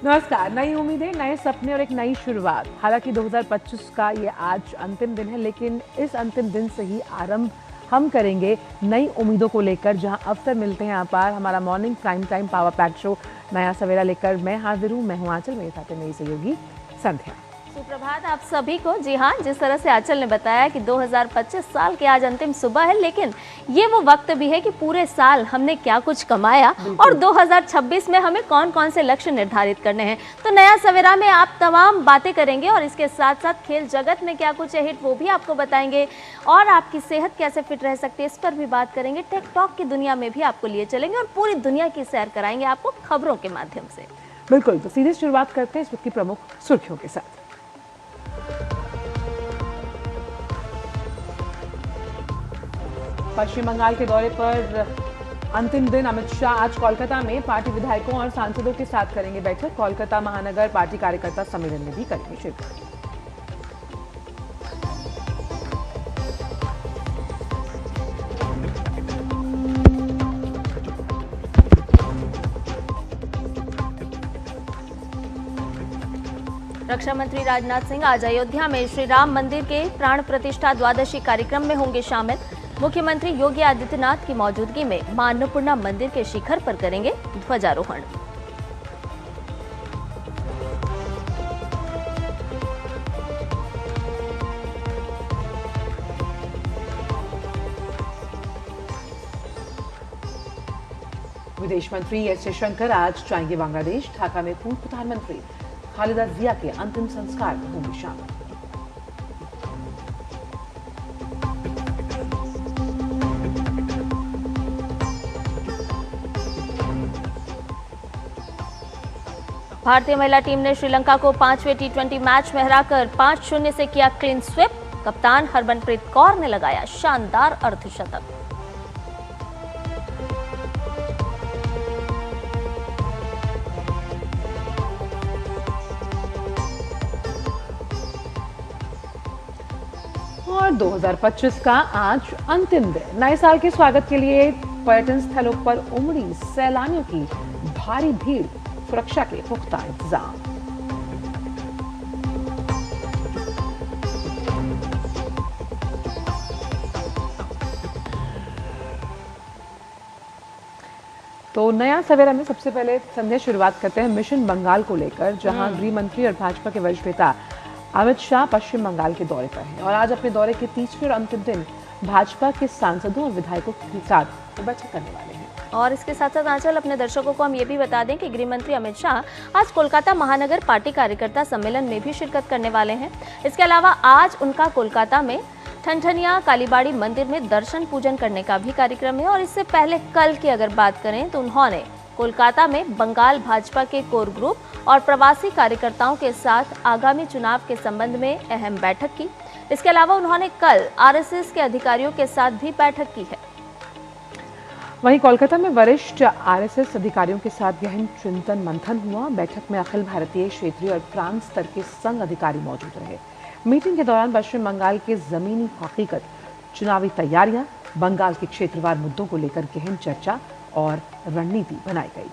नमस्कार। नई उम्मीदें, नए सपने और एक नई शुरुआत। हालांकि 2025 का ये आज अंतिम दिन है, लेकिन इस अंतिम दिन से ही आरंभ हम करेंगे नई उम्मीदों को लेकर, जहां अवसर मिलते हैं यहाँ पर। हमारा morning prime time power pack show नया सवेरा लेकर मैं हाजिर हूँ। मैं हूँ आंचल, मेरे साथ मेरी सहयोगी संध्या। सुप्रभात आप सभी को। जी हाँ, जिस तरह से आंचल ने बताया कि 2025 साल की आज अंतिम सुबह है, लेकिन ये वो वक्त भी है कि पूरे साल हमने क्या कुछ कमाया और 2026 में हमें कौन कौन से लक्ष्य निर्धारित करने हैं। तो नया सवेरा में आप तमाम बातें करेंगे और इसके साथ साथ खेल जगत में क्या कुछ है हिट वो भी आपको बताएंगे, और आपकी सेहत कैसे फिट रह सकती है इस पर भी बात करेंगे। टेक टॉक की दुनिया में भी आपको लिए चलेंगे और पूरी दुनिया की सैर कराएंगे आपको खबरों के माध्यम से। बिल्कुल, तो सीधे शुरुआत करते हैं इस वक्त की प्रमुख सुर्खियों के साथ। पश्चिम बंगाल के दौरे पर अंतिम दिन अमित शाह आज कोलकाता में पार्टी विधायकों और सांसदों के साथ करेंगे बैठक। कोलकाता महानगर पार्टी कार्यकर्ता सम्मेलन में भी करेंगे शिरकत। रक्षा मंत्री राजनाथ सिंह आज अयोध्या में श्री राम मंदिर के प्राण प्रतिष्ठा द्वादशी कार्यक्रम में होंगे शामिल। मुख्यमंत्री योगी आदित्यनाथ की मौजूदगी में मां अन्नपूर्णा मंदिर के शिखर पर करेंगे ध्वजारोहण। विदेश मंत्री एस जयशंकर आज जाएंगे बांग्लादेश। ढाका में पूर्व प्रधानमंत्री खालिदा जिया के अंतिम संस्कार में होंगे शामिल। भारतीय महिला टीम ने श्रीलंका को 5वें टी20 मैच में हराकर 5-0 से किया क्लीन स्वीप। कप्तान हरमनप्रीत कौर ने लगाया शानदार अर्धशतक। और 2025 का आज अंतिम दिन। नए साल के स्वागत के लिए पर्यटन स्थलों पर उमड़ी सैलानियों की भारी भीड़। सुरक्षा के पुख्ता इंतजाम। तो नया सवेरा में सबसे पहले संध्या शुरुआत करते हैं मिशन बंगाल को लेकर, जहां गृह मंत्री और भाजपा के वरिष्ठ नेता अमित शाह पश्चिम बंगाल के दौरे पर हैं और आज अपने दौरे के तीसरे और अंतिम दिन भाजपा के सांसदों और विधायकों के साथ बैठक करने वाले हैं। और इसके साथ साथ आंचल, अपने दर्शकों को हम ये भी बता दें कि गृह मंत्री अमित शाह आज कोलकाता महानगर पार्टी कार्यकर्ता सम्मेलन में भी शिरकत करने वाले हैं। इसके अलावा आज उनका कोलकाता में ठनठनिया कालीबाड़ी मंदिर में दर्शन पूजन करने का भी कार्यक्रम है। और इससे पहले कल की अगर बात करें तो उन्होंने कोलकाता में बंगाल भाजपा के कोर ग्रुप और प्रवासी कार्यकर्ताओं के साथ आगामी चुनाव के संबंध में अहम बैठक की। इसके अलावा उन्होंने कल आरएसएस के अधिकारियों के साथ भी बैठक की है। वहीं कोलकाता में वरिष्ठ आरएसएस अधिकारियों के साथ गहन चिंतन मंथन हुआ। बैठक में अखिल भारतीय, क्षेत्रीय और प्रांत स्तर के संघ अधिकारी मौजूद रहे। मीटिंग के दौरान पश्चिम बंगाल के जमीनी हकीकत, चुनावी तैयारियां, बंगाल के क्षेत्रवार मुद्दों को लेकर गहन चर्चा और रणनीति बनाई गई।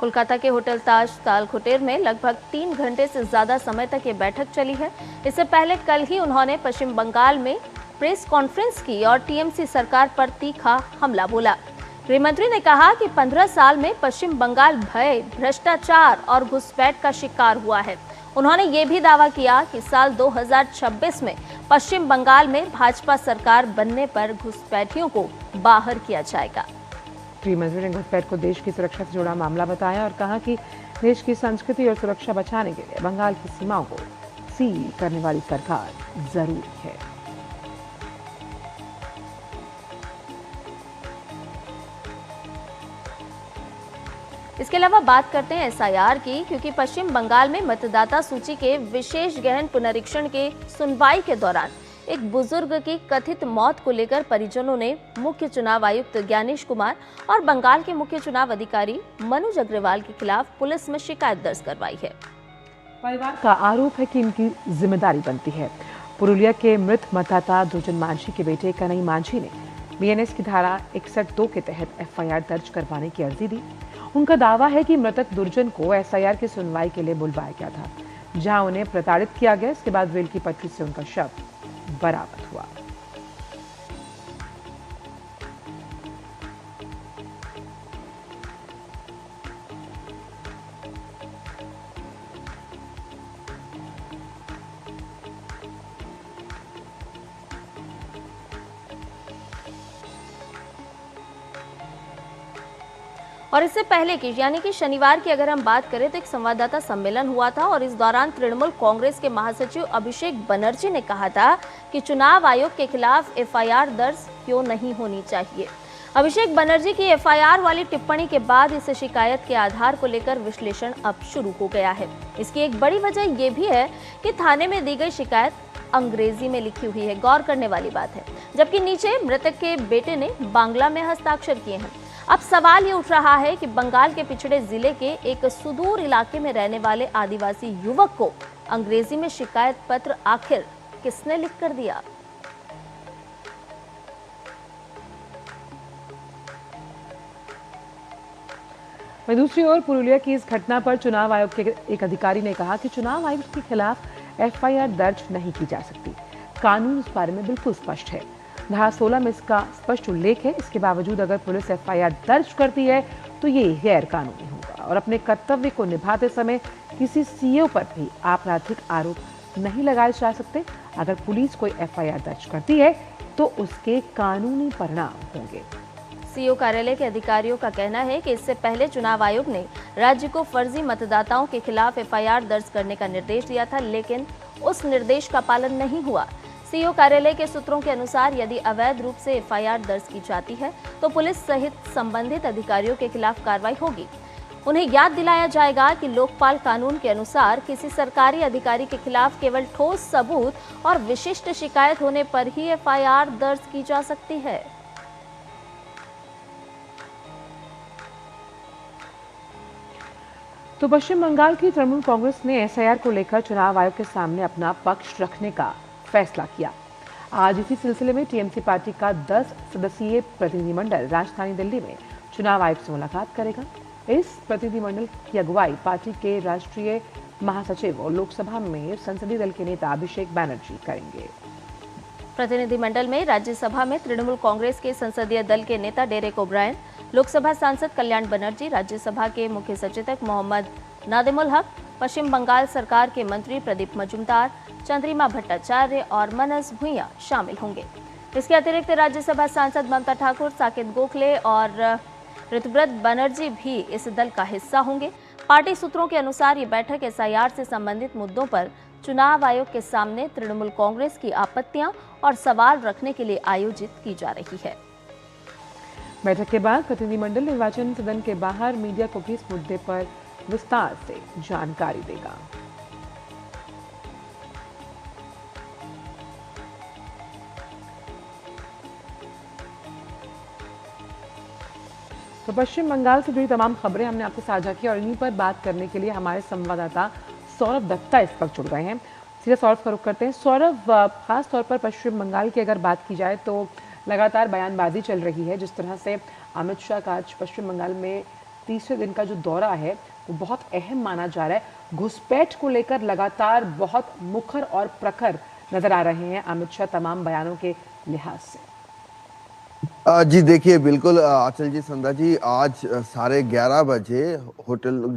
कोलकाता के होटल ताज तालकोटेर में लगभग 3 घंटे से ज्यादा समय तक ये बैठक चली है। इससे पहले कल ही उन्होंने पश्चिम बंगाल में प्रेस कॉन्फ्रेंस की और टीएमसी सरकार पर तीखा हमला बोला। गृह मंत्री ने कहा कि 15 साल में पश्चिम बंगाल भय, भ्रष्टाचार और घुसपैठ का शिकार हुआ है। उन्होंने ये भी दावा किया कि साल 2026 में पश्चिम बंगाल में भाजपा सरकार बनने पर घुसपैठियों को बाहर किया जाएगा। गृह मंत्री ने घुसपैठ को देश की सुरक्षा से जुड़ा मामला बताया और कहा कि देश की संस्कृति और सुरक्षा बचाने के लिए बंगाल की सीमाओं को सील करने वाली सरकार जरूरी है। इसके अलावा बात करते हैं एसआईआर की, क्योंकि पश्चिम बंगाल में मतदाता सूची के विशेष गहन पुनरीक्षण के सुनवाई के दौरान एक बुजुर्ग की कथित मौत को लेकर परिजनों ने मुख्य चुनाव आयुक्त ज्ञानेश कुमार और बंगाल के मुख्य चुनाव अधिकारी मनोज अग्रवाल के खिलाफ पुलिस में शिकायत दर्ज करवाई है। परिवार का आरोप है कि इनकी जिम्मेदारी बनती है। पुरुलिया के मृत मतदाता दुर्जन मांझी के बेटे कन्हई मांझी ने बीएनएस की धारा 61(2) के तहत एफआईआर दर्ज करवाने की अर्जी दी। उनका दावा है कि मृतक दुर्जन को एसआईआर की सुनवाई के लिए बुलवाया गया था, जहां उन्हें प्रताड़ित किया गया। इसके बाद रेल की पटरी से उनका शव बरामद हुआ। और इससे पहले की यानी कि शनिवार की अगर हम बात करें तो एक संवाददाता सम्मेलन हुआ था और इस दौरान तृणमूल कांग्रेस के महासचिव अभिषेक बनर्जी ने कहा था कि चुनाव आयोग के खिलाफ एफआईआर दर्ज क्यों नहीं होनी चाहिए। अभिषेक बनर्जी की एफआईआर वाली टिप्पणी के बाद इस शिकायत के आधार को लेकर विश्लेषण अब शुरू हो गया है। इसकी एक बड़ी वजह यह भी है कि थाने में दी गई शिकायत अंग्रेजी में लिखी हुई है, गौर करने वाली बात है, जबकि नीचे मृतक के बेटे ने बांग्ला में हस्ताक्षर किए हैं। अब सवाल ये उठ रहा है कि बंगाल के पिछड़े जिले के एक सुदूर इलाके में रहने वाले आदिवासी युवक को अंग्रेजी में शिकायत पत्र आखिर किसने लिख कर दिया। वहीं दूसरी ओर पुरुलिया की इस घटना पर चुनाव आयोग के एक अधिकारी ने कहा कि चुनाव आयोग के खिलाफ एफआईआर दर्ज नहीं की जा सकती। कानून इस बारे में बिल्कुल स्पष्ट है। धारा 16 में इसका स्पष्ट उल्लेख है। इसके बावजूद अगर पुलिस एफआईआर दर्ज करती है तो ये गैर कानूनी होगा और अपने कर्तव्य को निभाते समय किसी सीओ पर भी आपराधिक आरोप नहीं लगाए जा सकते। अगर पुलिस कोई एफआईआर दर्ज करती है तो उसके कानूनी परिणाम होंगे। सीओ कार्यालय के अधिकारियों का कहना है कि इससे पहले चुनाव आयोग ने राज्य को फर्जी मतदाताओं के खिलाफ एफआईआर दर्ज करने का निर्देश दिया था, लेकिन उस निर्देश का पालन नहीं हुआ। सीओ कार्यालय के सूत्रों के अनुसार यदि अवैध रूप से एफआईआर दर्ज की जाती है तो पुलिस सहित संबंधित अधिकारियों के खिलाफ कार्रवाई होगी। उन्हें याद दिलाया जाएगा कि लोकपाल कानून के अनुसार किसी सरकारी अधिकारी के खिलाफ केवल ठोस सबूत और विशिष्ट शिकायत होने पर ही एफआईआर दर्ज की जा सकती है। तो पश्चिम बंगाल की तृणमूल कांग्रेस ने एसआईआर को लेकर चुनाव आयोग के सामने अपना पक्ष रखने का फैसला किया। आज इसी सिलसिले में टीएमसी पार्टी का 10 सदस्यीय प्रतिनिधिमंडल राजधानी दिल्ली में चुनाव आयोग से मुलाकात करेगा। इस प्रतिनिधिमंडल की अगुवाई पार्टी के राष्ट्रीय महासचिव और लोकसभा में संसदीय दल के नेता अभिषेक बैनर्जी करेंगे। प्रतिनिधिमंडल में राज्यसभा में तृणमूल कांग्रेस के संसदीय दल के नेता डेरेक ओब्रायन, लोकसभा सांसद कल्याण बनर्जी, राज्यसभा के मुख्य सचेतक मोहम्मद नादिमुल हक, पश्चिम बंगाल सरकार के मंत्री प्रदीप मजूमदार, चंद्रिमा भट्टाचार्य और मनस भुइयां शामिल होंगे। इसके अतिरिक्त राज्यसभा सांसद ममता ठाकुर, साकेत गोखले और ऋतुव्रत बनर्जी भी इस दल का हिस्सा होंगे। पार्टी सूत्रों के अनुसार ये बैठक एसआईआर से संबंधित मुद्दों पर चुनाव आयोग के सामने तृणमूल कांग्रेस की आपत्तियां और सवाल रखने के लिए आयोजित की जा रही है। बैठक के बाद प्रतिनिधिमंडल निर्वाचन सदन के बाहर मीडिया को भी इस मुद्दे पर विस्तार से जानकारी देगा। तो पश्चिम बंगाल से जुड़ी तमाम खबरें हमने आपसे साझा की और इन्हीं पर बात करने के लिए हमारे संवाददाता सौरभ दत्ता इस वक्त जुड़ गए हैं। सीधे सौरभ का रुख करते हैं। सौरभ, खास तौर पर पश्चिम बंगाल की अगर बात की जाए तो लगातार बयानबाजी चल रही है। जिस तरह से अमित शाह का आज पश्चिम बंगाल में तीसरे दिन का जो दौरा है वो बहुत अहम माना जा रहा है। घुसपैठ को लेकर लगातार बहुत मुखर और प्रखर नजर आ रहे हैं अमित शाह तमाम बयानों के लिहाज से। जी देखिए, बिल्कुल आंचल जी, संध्या जी, आज 11:30 बजे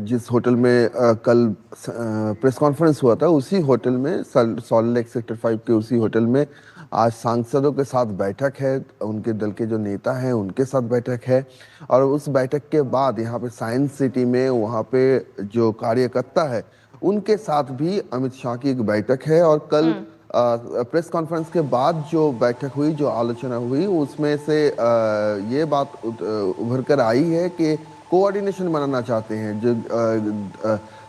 जिस होटल में कल प्रेस कॉन्फ्रेंस हुआ था, उसी होटल में सॉल्ट लेक सेक्टर 5 के उसी होटल में आज सांसदों के साथ बैठक है। उनके दल के जो नेता हैं उनके साथ बैठक है और उस बैठक के बाद यहाँ पे साइंस सिटी में वहाँ पे जो कार्यकर्ता है उनके साथ भी अमित शाह की एक बैठक है। और कल प्रेस कॉन्फ्रेंस के बाद जो बैठक हुई, जो आलोचना हुई, उसमें से ये बात उभर कर आई है कि कोऑर्डिनेशन बनाना चाहते हैं। जो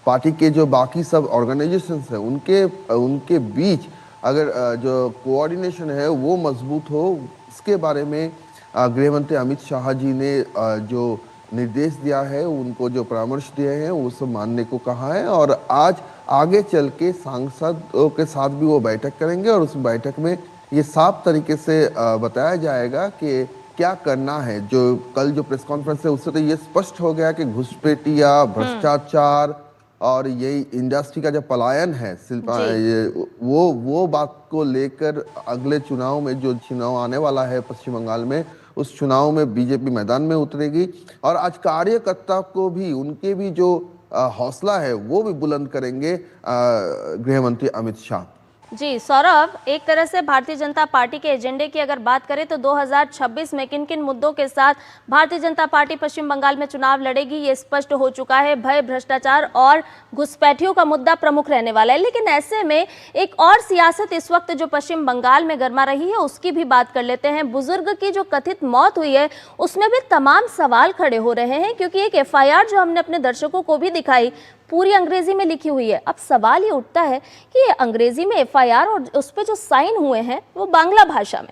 पार्टी के जो बाकी सब ऑर्गेनाइजेशंस हैं उनके बीच अगर जो कोऑर्डिनेशन है वो मजबूत हो, इसके बारे में गृह मंत्री अमित शाह जी ने जो निर्देश दिया है, उनको जो परामर्श दिए हैं वो सब मानने को कहा है। और आज आगे चल के सांसदों के साथ भी वो बैठक करेंगे और उस बैठक में ये साफ तरीके से बताया जाएगा कि क्या करना है। जो कल जो प्रेस कॉन्फ्रेंस है उससे तो ये स्पष्ट हो गया कि घुसपैठिया, भ्रष्टाचार और यही इंडस्ट्री का जो पलायन है शिल्पा, जी। ये वो बात को लेकर अगले चुनाव में, जो चुनाव आने वाला है पश्चिम बंगाल में, उस चुनाव में बीजेपी मैदान में उतरेगी। और आज कार्यकर्ता को भी, उनके भी जो हौसला है वो भी बुलंद करेंगे गृह मंत्री अमित शाह। जी सौरभ, एक तरह से भारतीय जनता पार्टी के एजेंडे की अगर बात करें तो 2026 में किन किन मुद्दों के साथ भारतीय जनता पार्टी पश्चिम बंगाल में चुनाव लड़ेगी ये स्पष्ट हो चुका है। भय, भ्रष्टाचार और घुसपैठियों का मुद्दा प्रमुख रहने वाला है। लेकिन ऐसे में एक और सियासत इस वक्त जो पश्चिम बंगाल में गर्मा रही है उसकी भी बात कर लेते हैं। बुजुर्ग की जो कथित मौत हुई है उसमें भी तमाम सवाल खड़े हो रहे हैं, क्योंकि एक FIR जो हमने अपने दर्शकों को भी दिखाई पूरी अंग्रेजी में लिखी हुई है। अब सवाल ये उठता है कि ये अंग्रेजी में FIR और उस पे जो साइन हुए हैं वो बांग्ला भाषा में,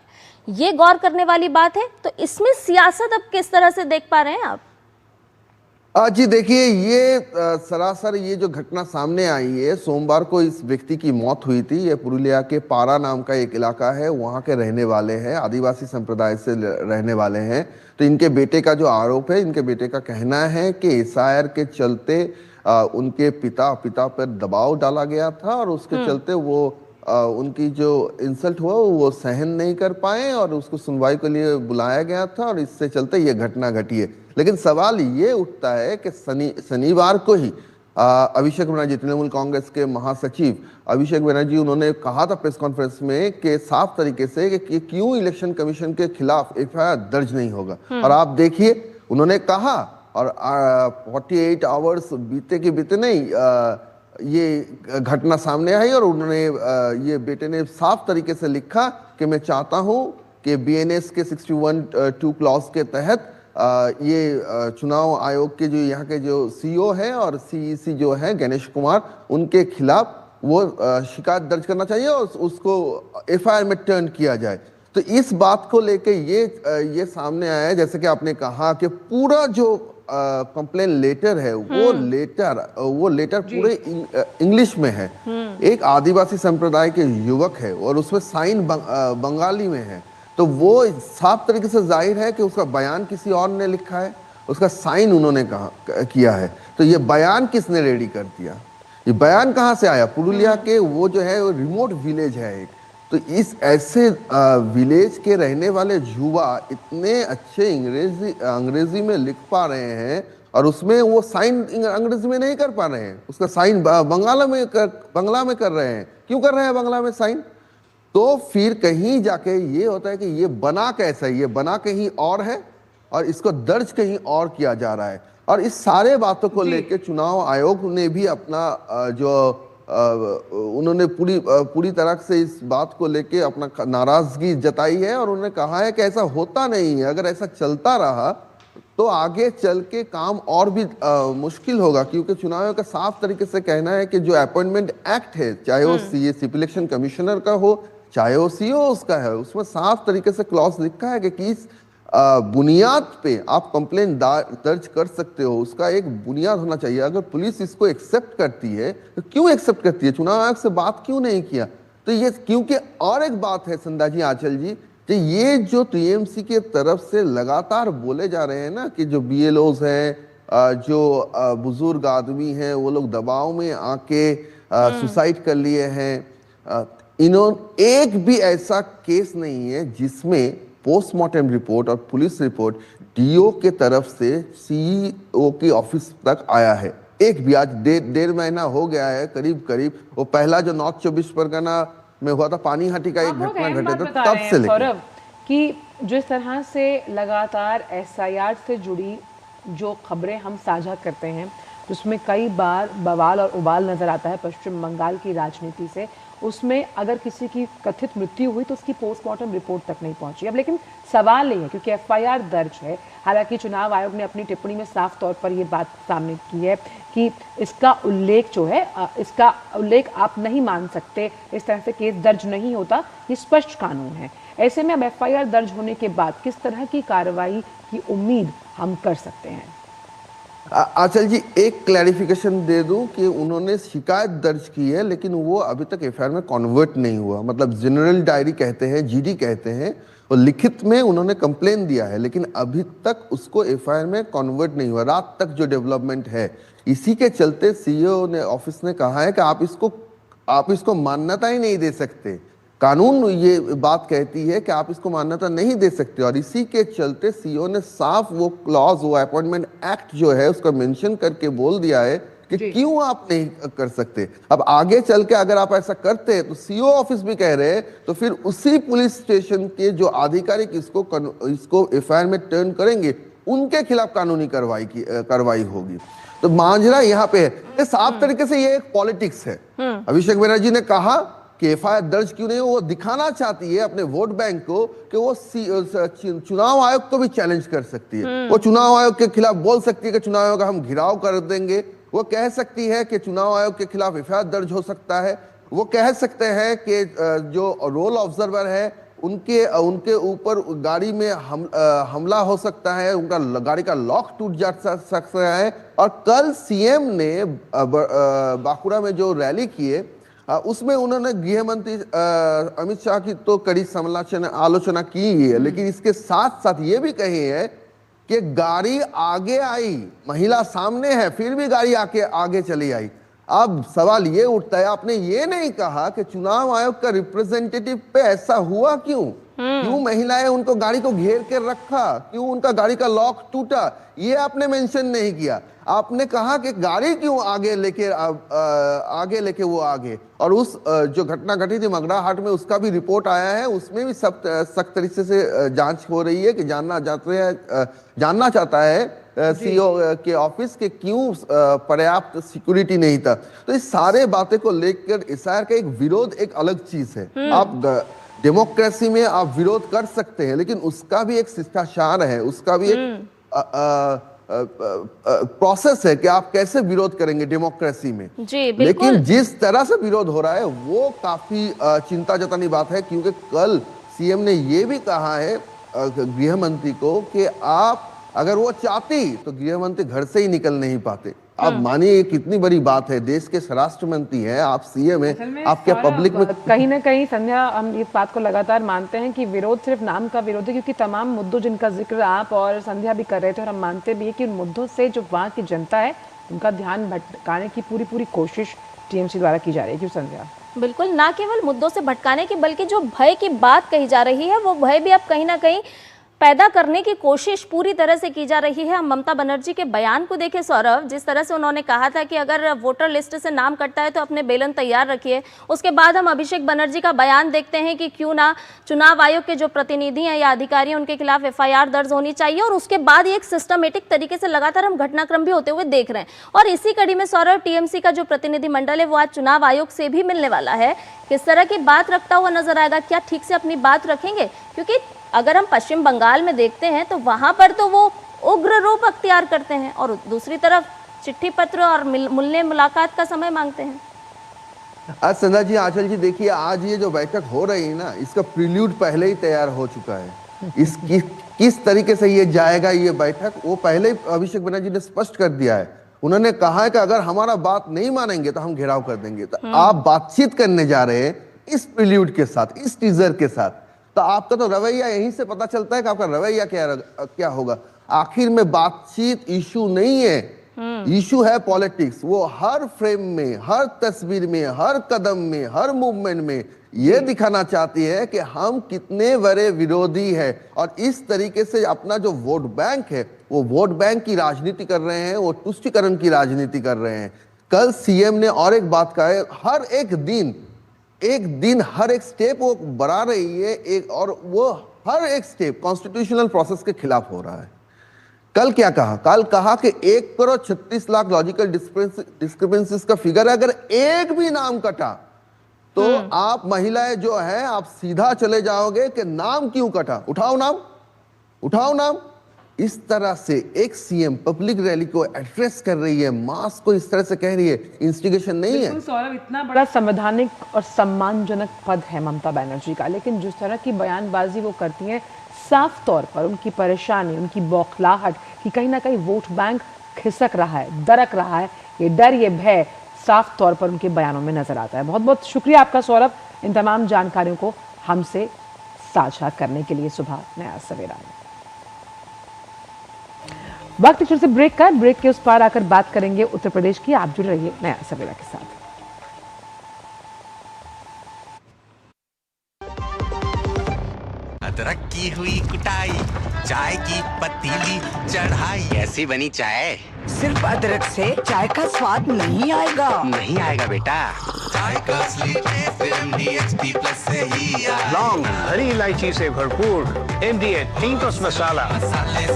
ये गौर करने वाली बात है। तो इसमें सियासत अब किस तरह से देख पा रहे हैं आप? जी देखिए, ये सरासर ये जो घटना सामने आई है, सोमवार को इस व्यक्ति की मौत हुई थी। ये पुरुलिया के पारा नाम का एक इलाका है, वहाँ के रहने वाले हैं, आदिवासी संप्रदाय से रहने वाले हैं। तो इनके बेटे का जो आरोप है, इनके बेटे का कहना है कि SIR के चलते उनके पिता पर दबाव डाला गया था और उसके चलते वो उनकी जो इंसल्ट हुआ वो सहन नहीं कर पाए और उसको सुनवाई के लिए बुलाया गया था और इससे चलते ये घटना घटी है। लेकिन सवाल ये उठता है कि शनिवार को ही अभिषेक बनर्जी, तृणमूल कांग्रेस के महासचिव अभिषेक बनर्जी, उन्होंने कहा था प्रेस कॉन्फ्रेंस में कि साफ तरीके से कि क्यों इलेक्शन कमीशन के खिलाफ FIR दर्ज नहीं होगा। और आप देखिए, उन्होंने कहा और 48 आवर्स बीते के बीते नहीं ये घटना सामने आई और उन्होंने ये बेटे ने साफ तरीके से लिखा कि मैं चाहता हूं कि BNS के 61(2) क्लॉज के तहत ये चुनाव आयोग के जो यहाँ के जो CEO है और CEC जो है गणेश कुमार, उनके खिलाफ वो शिकायत दर्ज करना चाहिए और उसको FIR में टर्न किया जाए। तो इस बात को लेके ये सामने आया है, जैसे कि आपने कहा कि पूरा जो कंप्लेन लेटर है वो लेटर पूरे इंग्लिश में है। एक आदिवासी संप्रदाय के युवक है और उसमें साइन बंगाली में है। तो वो साफ तरीके से जाहिर है कि उसका बयान किसी और ने लिखा है, उसका साइन उन्होंने किया है। तो ये बयान किसने रेडी कर दिया? ये बयान कहाँ से आया? पुरुलिया के वो जो है वो रिमोट विलेज है एक। तो इस ऐसे विलेज के रहने वाले युवा इतने अच्छे अंग्रेजी में लिख पा रहे हैं और उसमें वो साइन अंग्रेजी में नहीं कर पा रहे हैं, उसका साइन बंगला में कर रहे हैं। क्यों कर रहे हैं बंगला में साइन? तो फिर कहीं जाके ये होता है कि ये बना कैसा है, ये बना कहीं और है और इसको दर्ज कहीं और किया जा रहा है। और इस सारे बातों को लेकर चुनाव आयोग ने भी अपना उन्होंने पूरी तरह से इस बात को लेके अपना नाराजगी जताई है और उन्होंने कहा है कि ऐसा होता नहीं है। अगर ऐसा चलता रहा तो आगे चल के काम और भी मुश्किल होगा, क्योंकि चुनाव आयोग का साफ तरीके से कहना है कि जो अपॉइंटमेंट एक्ट है, चाहे वो चीफ इलेक्शन कमिश्नर का हो चाहे वो CEO उसका है, उसमें साफ तरीके से क्लॉज लिखा है कि किस बुनियाद पे आप कंप्लेन दर्ज कर सकते हो, उसका एक बुनियाद होना चाहिए। अगर पुलिस इसको एक्सेप्ट करती है तो क्यों एक्सेप्ट करती है? चुनाव आयोग से बात क्यों नहीं किया? तो ये क्योंकि और एक बात है संध्या जी, आंचल जी, कि ये जो TMC के तरफ से लगातार बोले जा रहे हैं ना कि जो BLOs हैं, जो बुजुर्ग आदमी हैं, वो लोग दबाव में आके सुसाइड कर लिए हैं। इन्होंने एक भी ऐसा केस नहीं है जिसमें पोस्टमार्टम रिपोर्ट और पुलिस रिपोर्ट DO के तरफ से CEO की ऑफिस तक आया है। एक भी आज 1.5 महीना हो गया है करीब। वो पहला जो नॉर्थ 24 परगना में हुआ था, पानीहाटी का एक घटना घटे था, तब से लेकर कि जिस तरह से लगातार SIR से जुड़ी जो खबरें हम साझा करते हैं उसमें कई बार बवाल और उबाल नजर आता है पश्चिम बंगाल की राजनीति से। उसमें अगर किसी की कथित मृत्यु हुई तो उसकी पोस्टमार्टम रिपोर्ट तक नहीं पहुंची। अब लेकिन सवाल नहीं है क्योंकि FIR दर्ज है। हालांकि चुनाव आयोग ने अपनी टिप्पणी में साफ तौर पर यह बात सामने की है कि इसका उल्लेख जो है, इसका उल्लेख आप नहीं मान सकते, इस तरह से केस दर्ज नहीं होता, ये स्पष्ट कानून है। ऐसे में अब FIR दर्ज होने के बाद किस तरह की कार्रवाई की उम्मीद हम कर सकते हैं? आंचल जी, एक क्लैरिफिकेशन दे दूं कि उन्होंने शिकायत दर्ज की है लेकिन वो अभी तक FIR में कन्वर्ट नहीं हुआ। मतलब जनरल डायरी कहते हैं, GD कहते हैं, और लिखित में उन्होंने कंप्लेन दिया है, लेकिन अभी तक उसको एफआईआर में कन्वर्ट नहीं हुआ। रात तक जो डेवलपमेंट है, इसी के चलते सीईओ ने ऑफिस ने कहा है कि आप इसको मान्यता ही नहीं दे सकते। कानून ये बात कहती है कि आप इसको मान्यता नहीं दे सकते, और इसी के चलते सीईओ ने साफ वो क्लॉज, वो अपॉइंटमेंट एक्ट जो है उसका मेंशन करके बोल दिया है कि क्यों आप नहीं कर सकते। अब आगे चल के अगर आप ऐसा करते हैं तो सीईओ ऑफिस भी कह रहे हैं, तो फिर उसी पुलिस स्टेशन के जो आधिकारिक इसको एफआईआर में टर्न करेंगे, उनके खिलाफ कानूनी कार्रवाई होगी। तो मांझरा यहाँ पे है। ये साफ तरीके से ये एक पॉलिटिक्स है। अभिषेक बनर्जी ने कहा कि एफआईआर दर्ज क्यों नहीं हो, वो दिखाना चाहती है अपने वोट बैंक को कि वो चुनाव आयोग को भी चैलेंज कर सकती है। वो चुनाव आयोग के खिलाफ बोल सकती है कि चुनाव आयोग का हम घिराव कर देंगे। वो कह सकती है कि चुनाव आयोग के खिलाफ एफआईआर दर्ज हो सकता है। वो कह सकते हैं कि जो रोल ऑब्जर्वर है उनके ऊपर गाड़ी में हमला हो सकता है, उनका गाड़ी का लॉक टूट जा सकता है। और कल सीएम ने बांकुड़ा में जो रैली किए, उसमें उन्होंने गृह मंत्री अमित शाह की तो कड़ी आलोचना की है, लेकिन इसके साथ साथ ये भी कही है कि गाड़ी आगे आई, महिला सामने है, फिर भी गाड़ी आगे चली आई। अब सवाल ये उठता है, आपने ये नहीं कहा कि चुनाव आयोग का रिप्रेजेंटेटिव पे ऐसा हुआ क्यों? क्यों महिलाएं उनको गाड़ी को घेर कर रखा? क्यों उनका गाड़ी का लॉक टूटा? ये आपने मेंशन नहीं किया। आपने कहा कि गाड़ी क्यों आगे लेके वो आगे। और उस जो घटना घटी थी मगरा हाट में, उसका भी रिपोर्ट आया है, उसमें भी सख्त तरीके से जांच हो रही है कि जानना चाहता है सीईओ के ऑफिस के क्यों पर्याप्त सिक्योरिटी नहीं था। तो इस सारे बातें को लेकर एसआईआर का एक विरोध एक अलग चीज है। आप डेमोक्रेसी में आप विरोध कर सकते हैं, लेकिन उसका भी एक शिष्टाचार है, उसका भी एक प्रोसेस है कि आप कैसे विरोध करेंगे डेमोक्रेसी में। जी, लेकिन जिस तरह से विरोध हो रहा है वो काफी चिंता जताने वाली बात है, क्योंकि कल सीएम ने ये भी कहा है गृह मंत्री को कि आप अगर वो चाहती तो गृह मंत्री घर से ही निकल नहीं पाते। आप मानिए कितनी बड़ी बात है, देश के स्वराष्ट्र मंत्री हैं, आप सीएम हैं, आप क्या पब्लिक में कहीं ना कहीं संध्या हम इस बात को लगातार मानते हैं कि विरोध सिर्फ नाम का विरोध है, क्योंकि तमाम मुद्दों जिनका जिक्र आप और संध्या भी कर रहे थे, और हम मानते भी है कि उन मुद्दों से जो वहाँ की जनता है उनका ध्यान भटकाने की पूरी कोशिश टीएमसी द्वारा की जा रही है। क्यों संध्या? बिल्कुल, ना केवल मुद्दों से भटकाने की, बल्कि जो भय की बात कही जा रही है वो भय भी अब कहीं ना कहीं पैदा करने की कोशिश पूरी तरह से की जा रही है। हम ममता बनर्जी के बयान को देखें सौरभ, जिस तरह से उन्होंने कहा था कि अगर वोटर लिस्ट से नाम कटता है तो अपने बेलन तैयार रखिए। उसके बाद हम अभिषेक बनर्जी का बयान देखते हैं कि क्यों ना चुनाव आयोग के जो प्रतिनिधि हैं या अधिकारी हैं उनके खिलाफ एफआईआर दर्ज होनी चाहिए, और उसके बाद एक सिस्टमेटिक तरीके से लगातार हम घटनाक्रम भी होते हुए देख रहे हैं। और इसी कड़ी में सौरभ, टीएमसी का जो प्रतिनिधिमंडल है वो आज चुनाव आयोग से भी मिलने वाला है। किस तरह की बात रखता हुआ नजर आएगा? क्या ठीक से अपनी बात रखेंगे? क्योंकि अगर हम पश्चिम बंगाल में देखते हैं तो वहां पर तो वो उग्र रूप अख्तियार करते हैं, और दूसरी तरफ चिट्ठी पत्र और मिलने मुलाकात का समय मांगते हैं। आज संध्या जी, आंचल जी, देखिए आज ये जो बैठक हो रही है ना, इसका प्रील्यूड पहले ही तैयार हो चुका है। किस तरीके से ये जाएगा ये बैठक, वो पहले ही अभिषेक बनर्जी ने स्पष्ट कर दिया है। उन्होंने कहा है कि अगर हमारा बात नहीं मानेंगे तो हम घेराव कर देंगे। तो आप बातचीत करने जा रहे हैं इस प्रील्यूड के साथ, इस टीजर के साथ, तो आपका तो रवैया यहीं से पता चलता है कि आपका रवैया क्या होगा। आखिर में बातचीत इशू नहीं है, इशू है पॉलिटिक्स। वो हर फ्रेम में, हर तस्वीर में, हर कदम में, हर मूवमेंट में ये दिखाना चाहती है कि हम कितने बड़े विरोधी हैं, और इस तरीके से अपना जो वोट बैंक है वो वोट बैंक की राजनीति कर रहे हैं, वो तुष्टीकरण की राजनीति कर रहे हैं। कल सीएम ने और एक बात कहा है, हर एक दिन हर एक स्टेप वो बढ़ा रही है, और वो हर एक स्टेप कॉन्स्टिट्यूशनल प्रोसेस के खिलाफ हो रहा है। कल क्या कहा? कल कहा कि 1,36,00,000 लॉजिकल डिस्क्रिपेंसीज का फिगर है, अगर एक भी नाम कटा तो आप महिलाएं जो है आप सीधा चले जाओगे कि नाम क्यों कटा, उठाओ नाम। इस तरह से एक सीएम पब्लिक रैली को एड्रेस कर रही है, मास को इस तरह से कह रही है, इंस्टिगेशन नहीं है। सौरभ, इतना बड़ा संवैधानिक और सम्मानजनक पद है ममता बनर्जी का, लेकिन जिस तरह की बयानबाजी वो करती हैं, साफ तौर पर उनकी परेशानी, उनकी बौखलाहट कि कहीं ना कहीं वोट बैंक खिसक रहा है, दरक रहा है, ये डर, ये भय साफ तौर पर उनके बयानों में नजर आता है। बहुत बहुत शुक्रिया आपका सौरभ, इन तमाम जानकारियों को हमसे साझा करने के लिए सुबह नया सवेरा में। वक्त एक छोटे से ब्रेक का। ब्रेक के उस पार आकर बात करेंगे उत्तर प्रदेश की। आप जुड़ रहिए नया सवेरा के साथ। अदरक की हुई कुटाई, चाय की पतीली चढ़ाई, ऐसी बनी चाय। सिर्फ अदरक से चाय का स्वाद नहीं आएगा। नहीं आएगा बेटा, चाय का असली टेस्ट MDHT+ से ही आएगा। लौंग, हरी इलायची से भरपूर MDH टींटोस मसाला। मसाले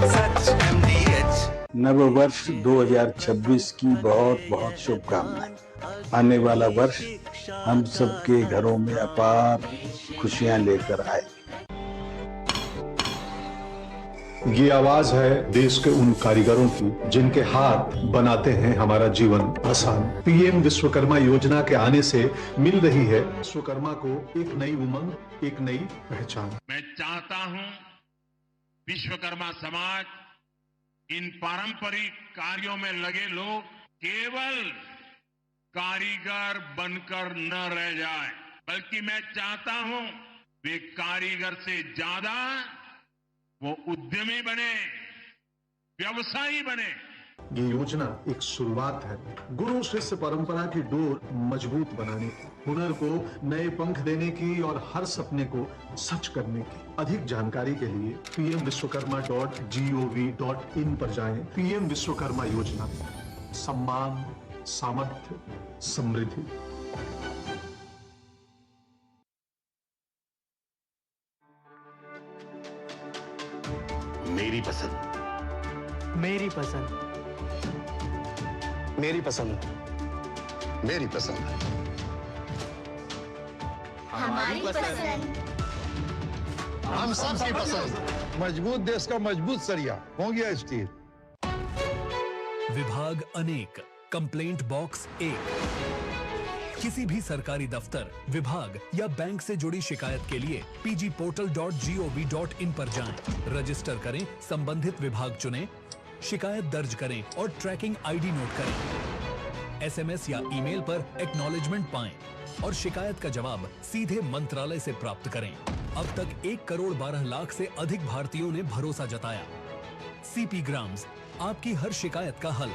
सच MDH। नव वर्ष 2026 की बहुत बहुत शुभकामनाएं। आने वाला वर्ष हम सबके घरों में अपार खुशियां लेकर आए। ये आवाज है देश के उन कारीगरों की जिनके हाथ बनाते हैं हमारा जीवन आसान। PM विश्वकर्मा योजना के आने से मिल रही है विश्वकर्मा को एक नई उमंग, एक नई पहचान। मैं चाहता हूं विश्वकर्मा समाज इन पारंपरिक कार्यों में लगे लोग केवल कारीगर बनकर न रह जाए, बल्कि मैं चाहता हूं वे कारीगर से ज्यादा वो उद्यमी बने, व्यवसायी बने। ये योजना एक शुरुआत है गुरु शिष्य परंपरा की डोर मजबूत बनाने की, हुनर को नए पंख देने की और हर सपने को सच करने की। अधिक जानकारी के लिए pmvishwakarma.gov.in पर जाएं। PM विश्वकर्मा योजना, सम्मान, सामर्थ्य, समृद्धि। मेरी पसंद, मेरी पसंद, मेरी पसंद, मेरी पसंद, हमारी पसंद, हम सबकी पसंद। मजबूत देश का मजबूत सरिया हो गया स्टील। विभाग अनेक, कंप्लेंट बॉक्स 1। किसी भी सरकारी दफ्तर, विभाग या बैंक से जुड़ी शिकायत के लिए pgportal.gov.in पर जाएं, रजिस्टर करें, संबंधित विभाग चुनें, शिकायत दर्ज करें और ट्रैकिंग ID नोट करें। SMS या ईमेल पर एक्नॉलेजमेंट पाएं और शिकायत का जवाब सीधे मंत्रालय से प्राप्त करें। अब तक 1,12,00,000 से अधिक भारतीयों ने भरोसा जताया। CP ग्राम्स, आपकी हर शिकायत का हल।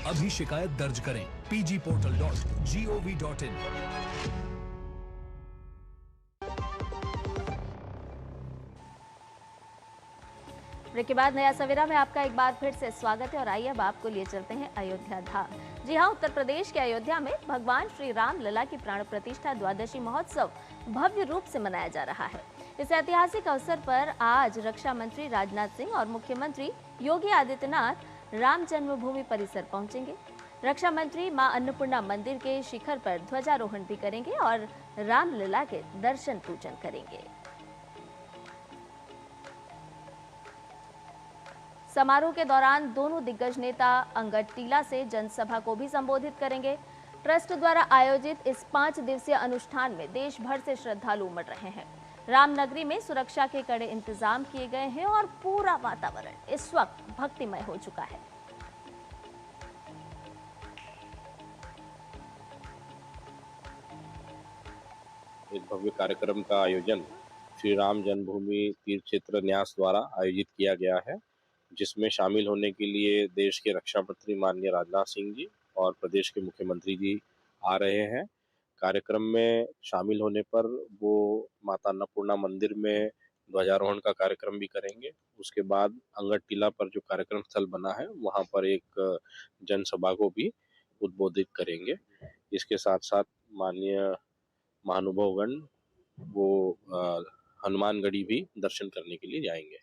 अभी शिकायत दर्ज करें pgportal.gov.in। ब्रेक के बाद नया सवेरा में आपका एक बार फिर से स्वागत है और आइए अब आपको लिए चलते हैं अयोध्या धाम। जी हां, उत्तर प्रदेश के अयोध्या में भगवान श्री राम लला की प्राण प्रतिष्ठा द्वादशी महोत्सव भव्य रूप से मनाया जा रहा है। इस ऐतिहासिक अवसर पर आज रक्षा मंत्री राजनाथ सिंह और मुख्यमंत्री योगी आदित्यनाथ राम जन्मभूमि परिसर पहुंचेंगे। रक्षा मंत्री मां अन्नपूर्णा मंदिर के शिखर पर ध्वजारोहण भी करेंगे और रामलला के दर्शन पूजन करेंगे। समारोह के दौरान दोनों दिग्गज नेता अंगद टीला से जनसभा को भी संबोधित करेंगे। ट्रस्ट द्वारा आयोजित इस 5 दिवसीय अनुष्ठान में देश भर से श्रद्धालु उमड़ रहे हैं। रामनगरी में सुरक्षा के कड़े इंतजाम किए गए हैं और पूरा वातावरण इस वक्त भक्तिमय हो चुका है। इस भव्य कार्यक्रम का आयोजन श्री राम जन्मभूमि तीर्थ क्षेत्र न्यास द्वारा आयोजित किया गया है, जिसमें शामिल होने के लिए देश के रक्षा मंत्री माननीय राजनाथ सिंह जी और प्रदेश के मुख्यमंत्री जी आ रहे हैं। कार्यक्रम में शामिल होने पर वो माता अन्नपूर्णा मंदिर में ध्वजारोहण का कार्यक्रम भी करेंगे। उसके बाद अंगद टीला पर जो कार्यक्रम स्थल बना है वहाँ पर एक जनसभा को भी उद्बोधित करेंगे। इसके साथ साथ माननीय महानुभावगण वो हनुमानगढ़ी भी दर्शन करने के लिए जाएंगे।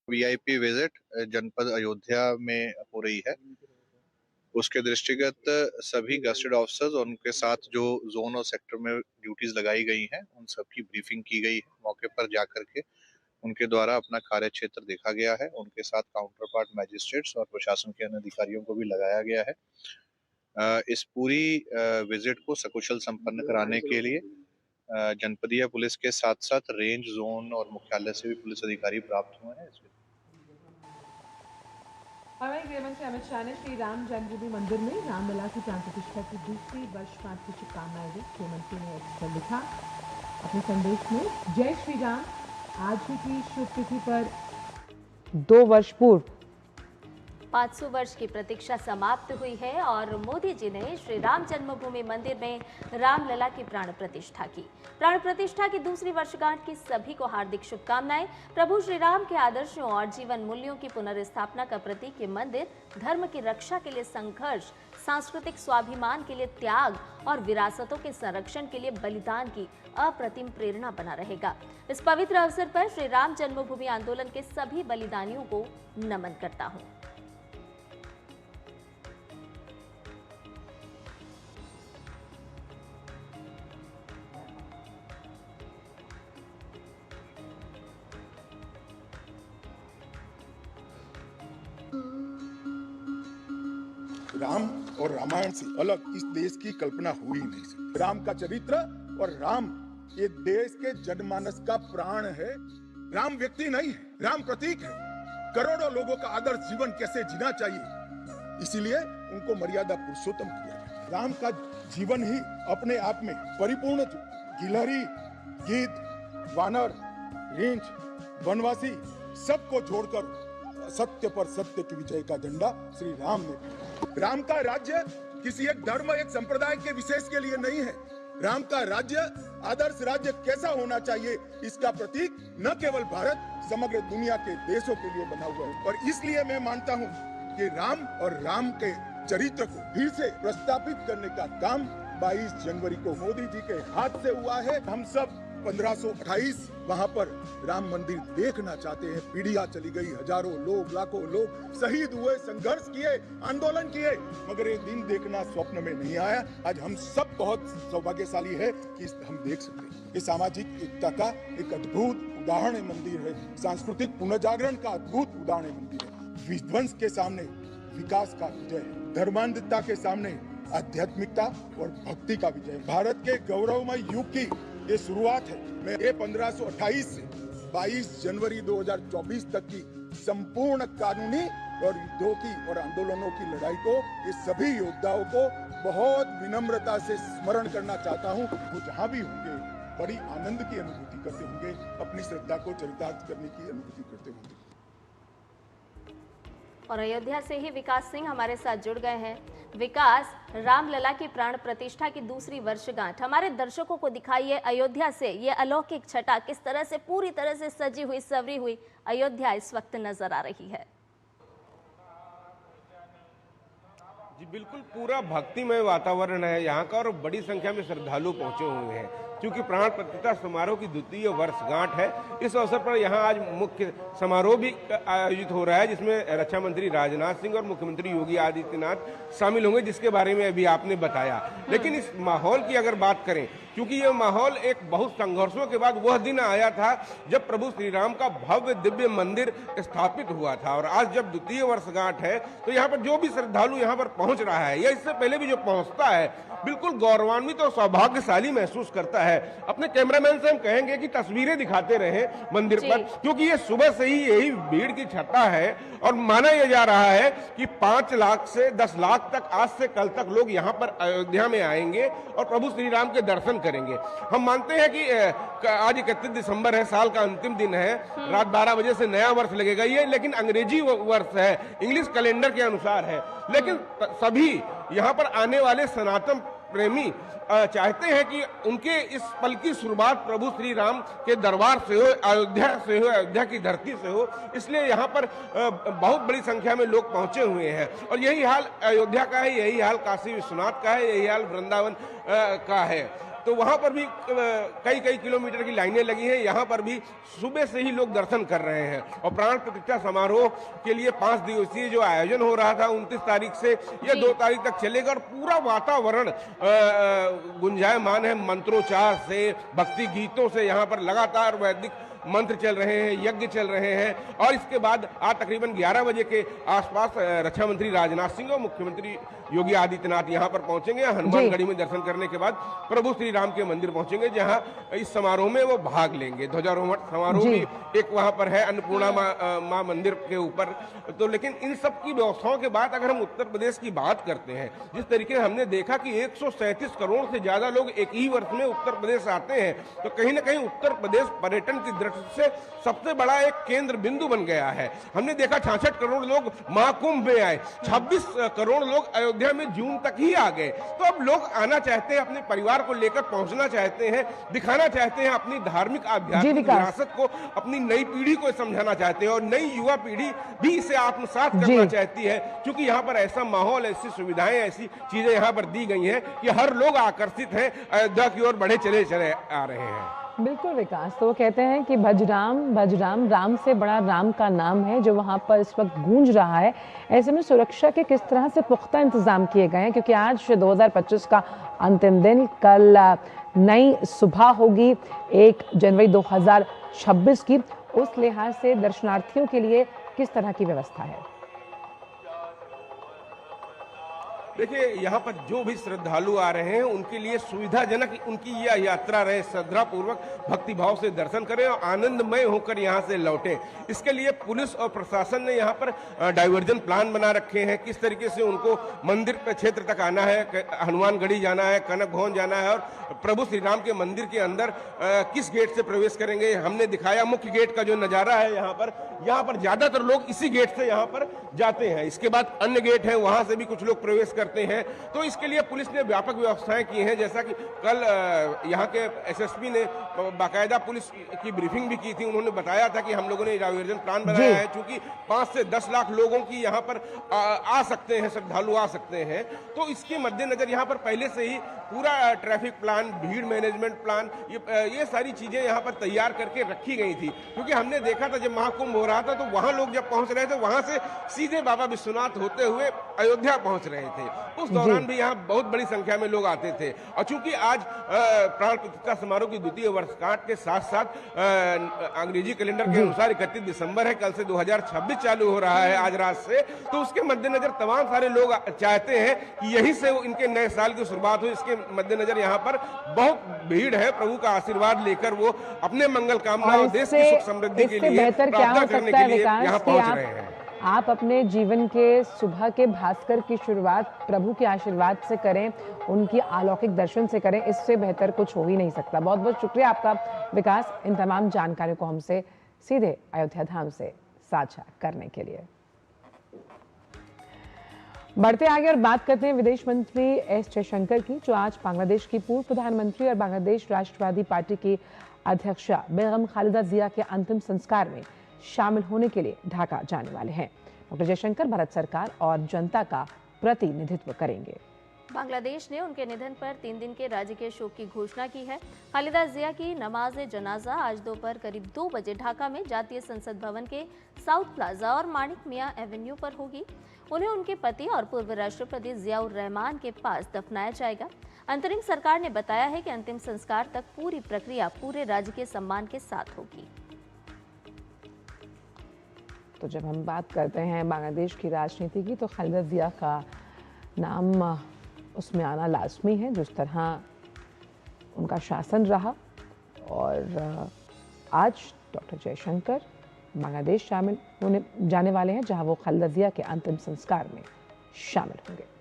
VIP विजिट जनपद अयोध्या में हो रही है। उसके दृष्टिगत सभी गस्टेड ऑफिसर्स और उनके साथ जो जोन और सेक्टर में ड्यूटीज लगाई गई हैं उन सब की ब्रीफिंग की गई है। मौके पर जाकर के उनके द्वारा अपना कार्य क्षेत्र देखा गया है। उनके साथ काउंटर पार्ट मैजिस्ट्रेट्स और प्रशासन के अन्य अधिकारियों को भी लगाया गया है। इस पूरी विजिट को सकुशल संपन्न कराने के लिए जनपदीय पुलिस के साथ साथ रेंज, जोन और मुख्यालय से भी पुलिस अधिकारी प्राप्त हुए हैं। गृह मंत्री अमित शाह ने श्री राम जन्मभूमि मंदिर में रामलला की प्राण प्रतिष्ठा की दूसरी वर्षगांठ की शुभकामनाएं दी। गृहमंत्री ने एक्स पर लिखा, अपने संदेश में जय श्री राम आज ही की शुभ तिथि पर 2 वर्ष पूर्व 500 वर्ष की प्रतीक्षा समाप्त हुई है और मोदी जी ने श्री राम जन्मभूमि मंदिर में रामलला की प्राण प्रतिष्ठा की। प्राण प्रतिष्ठा की दूसरी वर्षगांठ की सभी को हार्दिक शुभकामनाएं। प्रभु श्री राम के आदर्शों और जीवन मूल्यों की पुनर्स्थापना का प्रतीक ये मंदिर धर्म की रक्षा के लिए संघर्ष, सांस्कृतिक स्वाभिमान के लिए त्याग और विरासतों के संरक्षण के लिए बलिदान की अप्रतिम प्रेरणा बना रहेगा। इस पवित्र अवसर पर श्री राम जन्मभूमि आंदोलन के सभी बलिदानियों को नमन करता हूं। राम और रामायण से अलग इस देश की कल्पना हो ही नहीं सकती। राम का चरित्र और राम ये देश के जनमानस का प्राण है। राम व्यक्ति नहीं है, राम प्रतीक है। करोड़ों लोगों का आदर्श जीवन कैसे जीना चाहिए, इसीलिए उनको मर्यादा पुरुषोत्तम किया गया। राम का जीवन ही अपने आप में परिपूर्ण गिलहरी, गीत, वानर, रींछ, वनवासी सबको जोड़कर सत्य पर सत्य की विजय का झंडा श्री राम ने। राम का राज्य किसी एक धर्म, एक संप्रदाय के विशेष के लिए नहीं है। राम का राज्य आदर्श राज्य कैसा होना चाहिए, इसका प्रतीक न केवल भारत, समग्र दुनिया के देशों के लिए बना हुआ है। और इसलिए मैं मानता हूँ कि राम और राम के चरित्र को फिर से प्रस्तापित करने का काम 22 जनवरी को मोदी जी के हाथ से हुआ है। हम सब 1528 वहाँ पर राम मंदिर देखना चाहते हैं। पीढ़ियां चली गई, हजारों लोग, लाखों लोग शहीद हुए, संघर्ष किए, आंदोलन किए, मगर ये दिन देखना स्वप्न में नहीं आया। आज हम सब बहुत सौभाग्यशाली है कि हम देख सकते हैं। ये सामाजिक एकता का एक अद्भुत उदाहरण मंदिर है, सांस्कृतिक पुनर्जागरण का अद्भुत उदाहरण मंदिर है। विध्वंस के सामने विकास का विजय है, धर्मांधता के सामने आध्यात्मिकता और भक्ति का विजय। भारत के गौरवमय युग की ये शुरुआत है। मैं ये 1528 से 22 जनवरी 2024 तक की संपूर्ण कानूनी और युद्धों की और आंदोलनों की लड़ाई को, ये सभी योद्धाओं को बहुत विनम्रता से स्मरण करना चाहता हूँ। वो जहाँ भी होंगे बड़ी आनंद की अनुभूति करते होंगे, अपनी श्रद्धा को चरितार्थ करने की अनुभूति करते होंगे। और अयोध्या से ही विकास सिंह हमारे साथ जुड़ गए हैं। विकास, रामलला की प्राण प्रतिष्ठा की दूसरी वर्षगांठ हमारे दर्शकों को दिखाइए। अयोध्या से ये अलौकिक छटा किस तरह से पूरी तरह से सजी हुई, संवरी हुई अयोध्या इस वक्त नजर आ रही है। जी बिल्कुल, पूरा भक्तिमय वातावरण है यहाँ का और बड़ी संख्या में श्रद्धालु पहुंचे हुए हैं। क्योंकि प्राण प्रतिष्ठा समारोह की द्वितीय वर्षगांठ है, इस अवसर पर यहाँ आज मुख्य समारोह भी आयोजित हो रहा है, जिसमें रक्षा मंत्री राजनाथ सिंह और मुख्यमंत्री योगी आदित्यनाथ शामिल होंगे, जिसके बारे में अभी आपने बताया। लेकिन इस माहौल की अगर बात करें, क्योंकि यह माहौल एक बहुत संघर्षों के बाद वह दिन आया था जब प्रभु श्री राम का भव्य दिव्य मंदिर स्थापित हुआ था, और आज जब द्वितीय वर्षगांठ है तो यहाँ पर जो भी श्रद्धालु यहाँ पर पहुंच रहा है या इससे पहले भी जो पहुंचता है, बिल्कुल गौरवान्वित और सौभाग्यशाली महसूस करता है। अपने कैमरामैन से हम कहेंगे कि तस्वीरें दिखाते रहे मंदिर पर, क्योंकि ये सुबह से ही यही भीड़ की छटा है और माना यह जा रहा है कि 5 लाख से 10 लाख तक आज से कल तक लोग यहाँ पर अयोध्या में आएंगे और प्रभु श्री राम के दर्शन करेंगे। हम मानते हैं कि आज 31 दिसंबर है, साल का अंतिम दिन है, रात 12 बजे से नया वर्ष लगेगा ये, लेकिन अंग्रेजी वर्ष है, इंग्लिश कैलेंडर के अनुसार है। लेकिन सभी यहाँ पर आने वाले सनातन प्रेमी चाहते हैं कि उनके इस पल की शुरुआत प्रभु श्री राम के दरबार से हो, अयोध्या से हो, अयोध्या की धरती से हो, इसलिए यहाँ पर बहुत बड़ी संख्या में लोग पहुंचे हुए हैं। और यही हाल अयोध्या का है, यही हाल काशी विश्वनाथ का है, यही हाल वृंदावन का है। तो वहाँ पर भी कई किलोमीटर की लाइनें लगी हैं, यहाँ पर भी सुबह से ही लोग दर्शन कर रहे हैं। और प्राण प्रतिष्ठा समारोह के लिए 5 दिवसीय जो आयोजन हो रहा था 29 तारीख से यह 2 तारीख तक चलेगा और पूरा वातावरण गुंजायमान है मंत्रोच्चार से, भक्ति गीतों से। यहाँ पर लगातार वैदिक मंत्र चल रहे हैं, यज्ञ चल रहे हैं। और इसके बाद आज तकरीबन 11 बजे के आसपास रक्षा मंत्री राजनाथ सिंह और मुख्यमंत्री योगी आदित्यनाथ यहाँ पर पहुंचेंगे। हनुमानगढ़ी में दर्शन करने के बाद प्रभु श्री राम के मंदिर पहुंचेंगे, जहां इस समारोह में वो भाग लेंगे। ध्वजारोहण समारोह भी एक वहां पर है अन्नपूर्णा माँ मंदिर के ऊपर। तो लेकिन इन सब की व्यवस्थाओं के बाद अगर हम उत्तर प्रदेश की बात करते हैं, जिस तरीके से हमने देखा कि 137 करोड़ से ज्यादा लोग एक ही वर्ष में उत्तर प्रदेश आते हैं, तो कहीं ना कहीं उत्तर प्रदेश पर्यटन की दृष्टि से सबसे बड़ा एक केंद्र बिंदु बन गया है। हमने देखा 66 करोड़ लोग महाकुंभ में आए, 26 करोड़ लोग अयोध्या में जून तक ही आ गए। तो अब लोग आना चाहते हैं, अपने परिवार को लेकर पहुंचना चाहते हैं, दिखाना चाहते हैं अपनी धार्मिक आध्यात्मिक विरासत को, अपनी नई पीढ़ी को समझाना चाहते हैं। और नई युवा पीढ़ी भी इसे आत्मसात करना चाहती है, क्योंकि यहाँ पर ऐसा माहौल, ऐसी सुविधाएं, ऐसी चीजें यहाँ पर दी गई हैं कि हर लोग आकर्षित हैं, अयोध्या की ओर बढ़े चले आ रहे हैं। बिल्कुल विकास, तो वो कहते हैं कि भजराम राम से बड़ा राम का नाम है जो वहाँ पर इस वक्त गूंज रहा है। ऐसे में सुरक्षा के किस तरह से पुख्ता इंतजाम किए गए हैं, क्योंकि आज 2025 का अंतिम दिन, कल नई सुबह होगी 1 जनवरी 2026 की। उस लिहाज से दर्शनार्थियों के लिए किस तरह की व्यवस्था है? देखिए, यहाँ पर जो भी श्रद्धालु आ रहे हैं उनके लिए सुविधाजनक उनकी यह यात्रा रहे, श्रद्धापूर्वक भक्तिभाव से दर्शन करें और आनंदमय होकर यहाँ से लौटें। इसके लिए पुलिस और प्रशासन ने यहाँ पर डाइवर्जन प्लान बना रखे हैं, किस तरीके से उनको मंदिर क्षेत्र तक आना है, हनुमानगढ़ी जाना है, कनक भवन जाना है, और प्रभु श्री राम के मंदिर के अंदर किस गेट से प्रवेश करेंगे। हमने दिखाया मुख्य गेट का जो नज़ारा है यहाँ पर ज़्यादातर लोग इसी गेट से यहाँ पर जाते हैं। इसके बाद अन्य गेट है, वहाँ से भी कुछ लोग प्रवेश करते हैं। तो इसके लिए पुलिस ने व्यापक व्यवस्थाएं की हैं। जैसा कि कल यहाँ के एसएसपी ने बाकायदा पुलिस की ब्रीफिंग भी की थी। उन्होंने बताया था कि हम लोगों ने डाइवर्जन प्लान बनाया है, क्योंकि 5 से 10 लाख लोगों की यहाँ पर आ सकते हैं, श्रद्धालु आ सकते हैं। तो इसके मद्देनजर यहाँ पर पहले से ही पूरा ट्रैफिक प्लान, भीड़ मैनेजमेंट प्लान, ये सारी चीजें यहाँ पर तैयार करके रखी गई थी। क्योंकि हमने देखा था जब महाकुंभ हो रहा था, तो वहाँ लोग जब पहुँच रहे थे, वहाँ से सीधे बाबा विश्वनाथ होते हुए अयोध्या पहुँच रहे थे। उस दौरान भी यहाँ बहुत बड़ी संख्या में लोग आते थे। और चूंकि आज प्राण प्रतिष्ठा समारोह की 2वीं वर्षगांठ के साथ साथ अंग्रेजी कैलेंडर के अनुसार 31 दिसंबर है, कल से 2026 चालू हो रहा है, आज रात से। तो उसके मद्देनजर तमाम सारे लोग चाहते हैं कि यहीं से इनके नए साल की शुरुआत हो। इसके मद्देनजर यहाँ पर बहुत भीड़ है, प्रभु का आशीर्वाद लेकर वो अपने मंगल कामना और देश की सुख समृद्धि के लिए प्रार्थना करने के लिए यहाँ पहुंच रहे हैं। आप अपने जीवन के सुबह के भास्कर की शुरुआत प्रभु के आशीर्वाद से करें, उनकी अलौकिक दर्शन से करें, इससे बेहतर कुछ हो ही नहीं सकता। बहुत बहुत शुक्रिया आपका विकास, इन तमाम जानकारियों को हमसे सीधे अयोध्या धाम से साझा करने के लिए। बढ़ते आगे और बात करते हैं विदेश मंत्री एस जयशंकर की, जो आज बांग्लादेश की पूर्व प्रधानमंत्री और बांग्लादेश राष्ट्रवादी पार्टी की अध्यक्षा बेगम खालिदा जिया के अंतिम संस्कार में शामिल होने के लिए ढाका जाने वाले हैं। डॉक्टर जयशंकर भारत सरकार और जनता का प्रतिनिधित्व करेंगे। बांग्लादेश ने उनके निधन पर 3 दिन के राजकीय शोक की घोषणा की है। खालिदा जिया की नमाज जनाजा आज दोपहर करीब 2 बजे ढाका में जातीय संसद भवन के साउथ प्लाजा और मानिक मियां एवेन्यू पर होगी। उन्हें उनके पति और पूर्व राष्ट्रपति जियाउर रहमान के पास दफनाया जाएगा। अंतरिम सरकार ने बताया है कि अंतिम संस्कार तक पूरी प्रक्रिया पूरे राजकीय सम्मान के साथ होगी। तो जब हम बात करते हैं बांग्लादेश की राजनीति की, तो खालिदा जिया का नाम उसमें आना लाजमी है। जिस तरह उनका शासन रहा, और आज डॉक्टर जयशंकर बांग्लादेश शामिल होने जाने वाले हैं, जहां वो खालिदा जिया के अंतिम संस्कार में शामिल होंगे।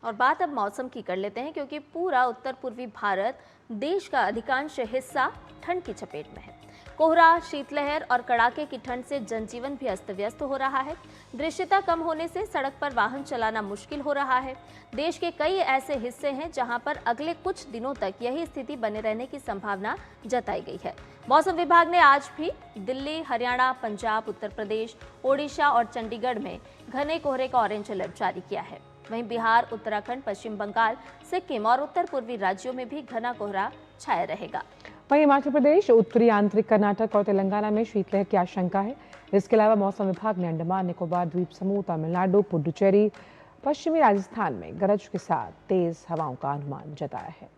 और बात अब मौसम की कर लेते हैं, क्योंकि पूरा उत्तर पूर्वी भारत, देश का अधिकांश हिस्सा ठंड की चपेट में है। कोहरा, शीतलहर और कड़ाके की ठंड से जनजीवन भी अस्त व्यस्त हो रहा है। दृश्यता कम होने से सड़क पर वाहन चलाना मुश्किल हो रहा है। देश के कई ऐसे हिस्से हैं जहां पर अगले कुछ दिनों तक यही स्थिति बने रहने की संभावना जताई गई है। मौसम विभाग ने आज भी दिल्ली, हरियाणा, पंजाब, उत्तर प्रदेश, ओडिशा और चंडीगढ़ में घने कोहरे का ऑरेंज अलर्ट जारी किया है। वहीं बिहार, उत्तराखंड, पश्चिम बंगाल, सिक्किम और उत्तर पूर्वी राज्यों में भी घना कोहरा छाया रहेगा। वहीं हिमाचल प्रदेश, उत्तरी आंतरिक कर्नाटक और तेलंगाना में शीतलहर की आशंका है। इसके अलावा मौसम विभाग ने अंडमान निकोबार द्वीप समूह, तमिलनाडु, पुडुचेरी, पश्चिमी राजस्थान में गरज के साथ तेज हवाओं का अनुमान जताया है।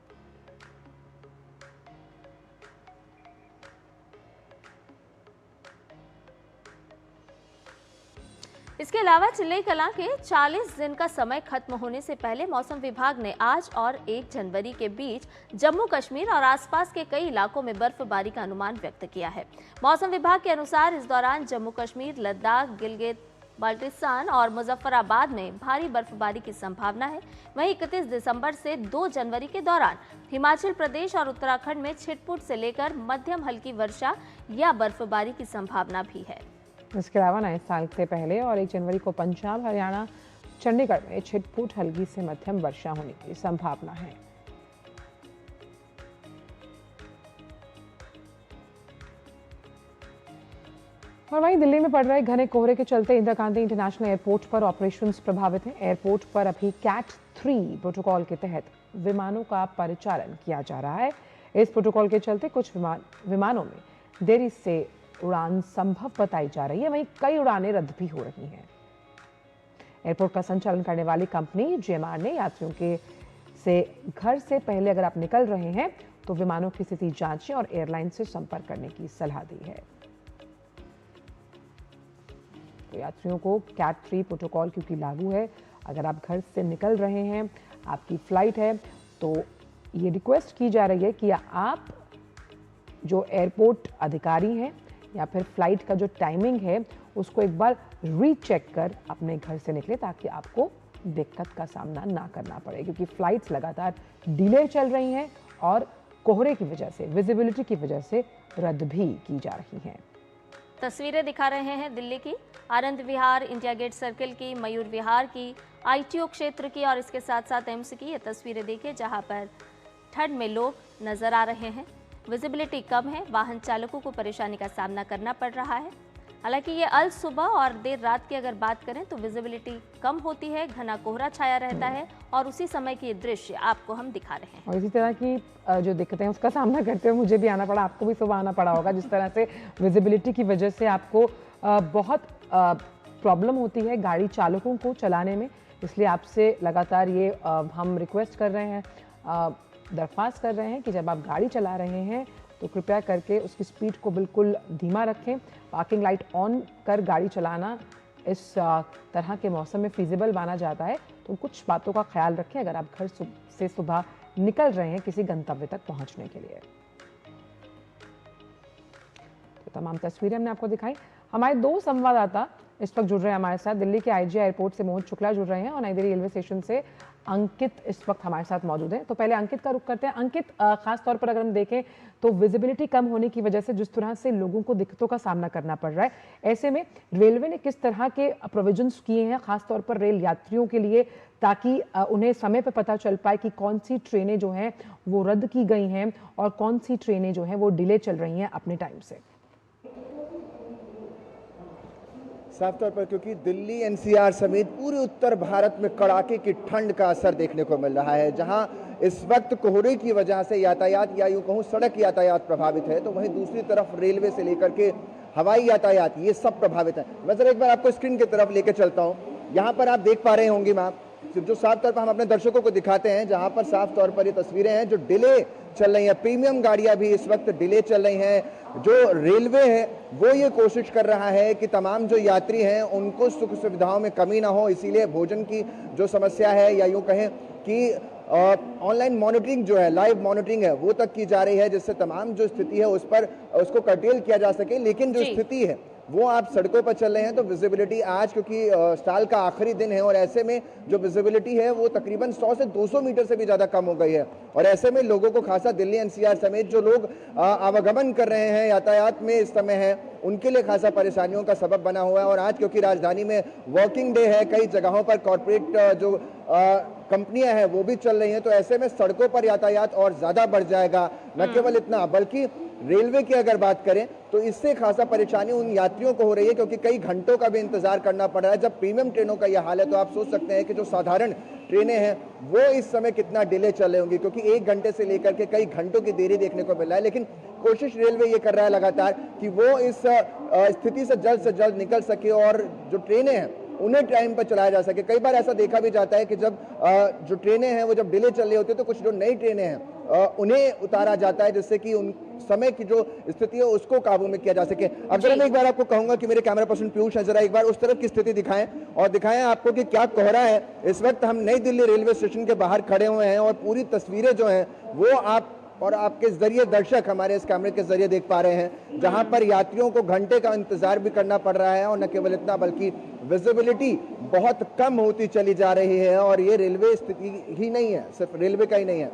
इसके अलावा चिल्लई कलां के 40 दिन का समय खत्म होने से पहले मौसम विभाग ने आज और 1 जनवरी के बीच जम्मू कश्मीर और आसपास के कई इलाकों में बर्फबारी का अनुमान व्यक्त किया है। मौसम विभाग के अनुसार इस दौरान जम्मू कश्मीर, लद्दाख, गिलगित बाल्टिस्तान और मुजफ्फराबाद में भारी बर्फबारी की संभावना है। वहीं 31 दिसंबर से 2 जनवरी के दौरान हिमाचल प्रदेश और उत्तराखंड में छिटपुट से लेकर मध्यम हल्की वर्षा या बर्फबारी की संभावना भी है। इसके अलावा नए साल से पहले और 1 जनवरी को पंजाब, हरियाणा, चंडीगढ़ में छिटपुट हल्की से मध्यम वर्षा होने की संभावना है। और वहीं दिल्ली में पड़ रहे घने कोहरे के चलते इंदिरा गांधी इंटरनेशनल एयरपोर्ट पर ऑपरेशंस प्रभावित हैं। एयरपोर्ट पर अभी कैट 3 प्रोटोकॉल के तहत विमानों का परिचालन किया जा रहा है। इस प्रोटोकॉल के चलते कुछ विमानों में देरी से उड़ान संभव बताई जा रही है, वहीं कई उड़ानें रद्द भी हो रही हैं। एयरपोर्ट का संचालन करने वाली कंपनी GMR ने यात्रियों के घर से पहले अगर आप निकल रहे हैं तो विमानों की स्थिति जांचें और एयरलाइन से संपर्क करने की सलाह दी है। तो यात्रियों को कैट 3 प्रोटोकॉल क्योंकि लागू है, अगर आप घर से निकल रहे हैं, आपकी फ्लाइट है, तो ये रिक्वेस्ट की जा रही है कि आप जो एयरपोर्ट अधिकारी हैं या फिर फ्लाइट का जो टाइमिंग है उसको एक बार रीचेक कर अपने घर से निकले ताकि आपको दिक्कत का सामना ना करना पड़े, क्योंकि फ्लाइट्स लगातार डिले चल रही हैं और कोहरे की वजह से, विजिबिलिटी की वजह से रद्द भी की जा रही हैं। तस्वीरें दिखा रहे हैं दिल्ली की, Anand Vihar, India gate circle की, मयूर विहार की, ITO क्षेत्र की और इसके साथ साथ एम्स की। ये तस्वीरें देखिए जहां पर ठंड में लोग नजर आ रहे हैं। विजिबिलिटी कम है, वाहन चालकों को परेशानी का सामना करना पड़ रहा है। हालांकि ये अल सुबह और देर रात की अगर बात करें तो विजिबिलिटी कम होती है, घना कोहरा छाया रहता है और उसी समय की दृश्य आपको हम दिखा रहे हैं। और इसी तरह की जो दिक्कतें हैं उसका सामना करते हुए मुझे भी आना पड़ा, आपको भी सुबह आना पड़ा होगा। जिस तरह से विजिबिलिटी की वजह से आपको बहुत प्रॉब्लम होती है गाड़ी चालकों को चलाने में, इसलिए आपसे लगातार ये हम रिक्वेस्ट कर रहे हैं, दरख्वास्त कर रहे हैं कि जब आप गाड़ी चला रहे हैं तो कृपया करके उसकी स्पीड को बिल्कुल धीमा रखें। पार्किंग लाइट ऑन कर गाड़ी चलाना इस तरह के मौसम में फीजिबल माना जाता है, तो कुछ बातों का ख्याल रखें अगर आप घर से सुबह निकल रहे हैं किसी गंतव्य तक पहुंचने के लिए। तो तमाम तस्वीरें हमने आपको दिखाई। हमारे 2 संवाददाता इस वक्त जुड़ रहे हैं हमारे साथ। दिल्ली के IGI एयरपोर्ट से मोहन शुक्ला जुड़ रहे हैं और नई दिल्ली रेलवे स्टेशन से अंकित इस वक्त हमारे साथ मौजूद हैं। तो पहले अंकित का रुख करते हैं। अंकित, खास तौर पर अगर हम देखें तो विजिबिलिटी कम होने की वजह से जिस तरह से लोगों को दिक्कतों का सामना करना पड़ रहा है, ऐसे में रेलवे ने किस तरह के प्रोविजंस किए हैं खास तौर पर रेल यात्रियों के लिए, ताकि उन्हें समय पर पता चल पाए कि कौन सी ट्रेनें जो हैं वो रद्द की गई हैं और कौन सी ट्रेनें जो हैं वो डिले चल रही हैं अपने टाइम से? साफ तौर पर क्योंकि दिल्ली NCR समेत पूरे उत्तर भारत में कड़ाके की ठंड का असर देखने को मिल रहा है। जहां इस वक्त कोहरे की वजह से यातायात या यूं कहूं सड़क यातायात प्रभावित है, तो वहीं दूसरी तरफ रेलवे से लेकर के हवाई यातायात ये सब प्रभावित है। मैं जरा एक बार आपको स्क्रीन की तरफ लेके चलता हूँ। यहाँ पर आप देख पा रहे होंगे मैम, जो साफ तौर पर हम अपने दर्शकों को दिखाते हैं, जहाँ पर साफ तौर पर ये तस्वीरें हैं जो डिले चल रही हैं। प्रीमियम गाड़ियाँ भी इस वक्त डिले चल रही हैं। जो रेलवे है वो ये कोशिश कर रहा है कि तमाम जो यात्री हैं उनको सुख सुविधाओं में कमी ना हो, इसीलिए भोजन की जो समस्या है या यूं कहें कि ऑनलाइन मॉनिटरिंग जो है, लाइव मॉनिटरिंग है, वो तक की जा रही है, जिससे तमाम जो स्थिति है उस पर उसको कर्टेल किया जा सके। लेकिन जो स्थिति है वो आप सड़कों पर चल रहे हैं तो विजिबिलिटी आज, क्योंकि साल का आखिरी दिन है और ऐसे में जो विजिबिलिटी है वो तकरीबन 100 से 200 मीटर से भी ज़्यादा कम हो गई है। और ऐसे में लोगों को खासा दिल्ली NCR समेत जो लोग आवागमन कर रहे हैं, यातायात में इस समय है, उनके लिए खासा परेशानियों का सबब बना हुआ है। और आज क्योंकि राजधानी में वर्किंग डे है, कई जगहों पर कॉर्पोरेट जो कंपनियां हैं वो भी चल रही हैं, तो ऐसे में सड़कों पर यातायात और ज़्यादा बढ़ जाएगा। न केवल इतना बल्कि रेलवे की अगर बात करें तो इससे खासा परेशानी उन यात्रियों को हो रही है, क्योंकि कई घंटों का भी इंतजार करना पड़ रहा है। जब प्रीमियम ट्रेनों का यह हाल है तो आप सोच सकते हैं कि जो साधारण ट्रेनें हैं वो इस समय कितना डिले चल रही होंगी, क्योंकि 1 घंटे से लेकर के कई घंटों की देरी देखने को मिल रहा है। लेकिन कोशिश रेलवे ये कर रहा है लगातार कि वो इस स्थिति से जल्द निकल सके और जो ट्रेनें हैं उन्हें टाइम पर चलाया जा सके। कई बार ऐसा देखा भी जाता है कि जब जो ट्रेनें हैं वो जब डिले चल रही होती है तो कुछ जो नई ट्रेनें हैं उन्हें उतारा जाता है जिससे कि उन समय की जो स्थिति है उसको काबू में किया जा सके। अब जरा मैं एक बार आपको कहूंगा कि मेरे कैमरा पर्सन पीयूष है, जरा एक बार उस तरफ की स्थिति दिखाएं और दिखाएं आपको कि क्या कोहरा है। इस वक्त हम नई दिल्ली रेलवे स्टेशन के बाहर खड़े हुए हैं और पूरी तस्वीरें जो हैं वो आप और आपके जरिए दर्शक हमारे इस कैमरे के जरिए देख पा रहे हैं, जहां पर यात्रियों को घंटे का इंतजार भी करना पड़ रहा है और न केवल इतना बल्कि विजिबिलिटी बहुत कम होती चली जा रही है। और ये रेलवे स्थिति ही नहीं है, सिर्फ रेलवे का ही नहीं है,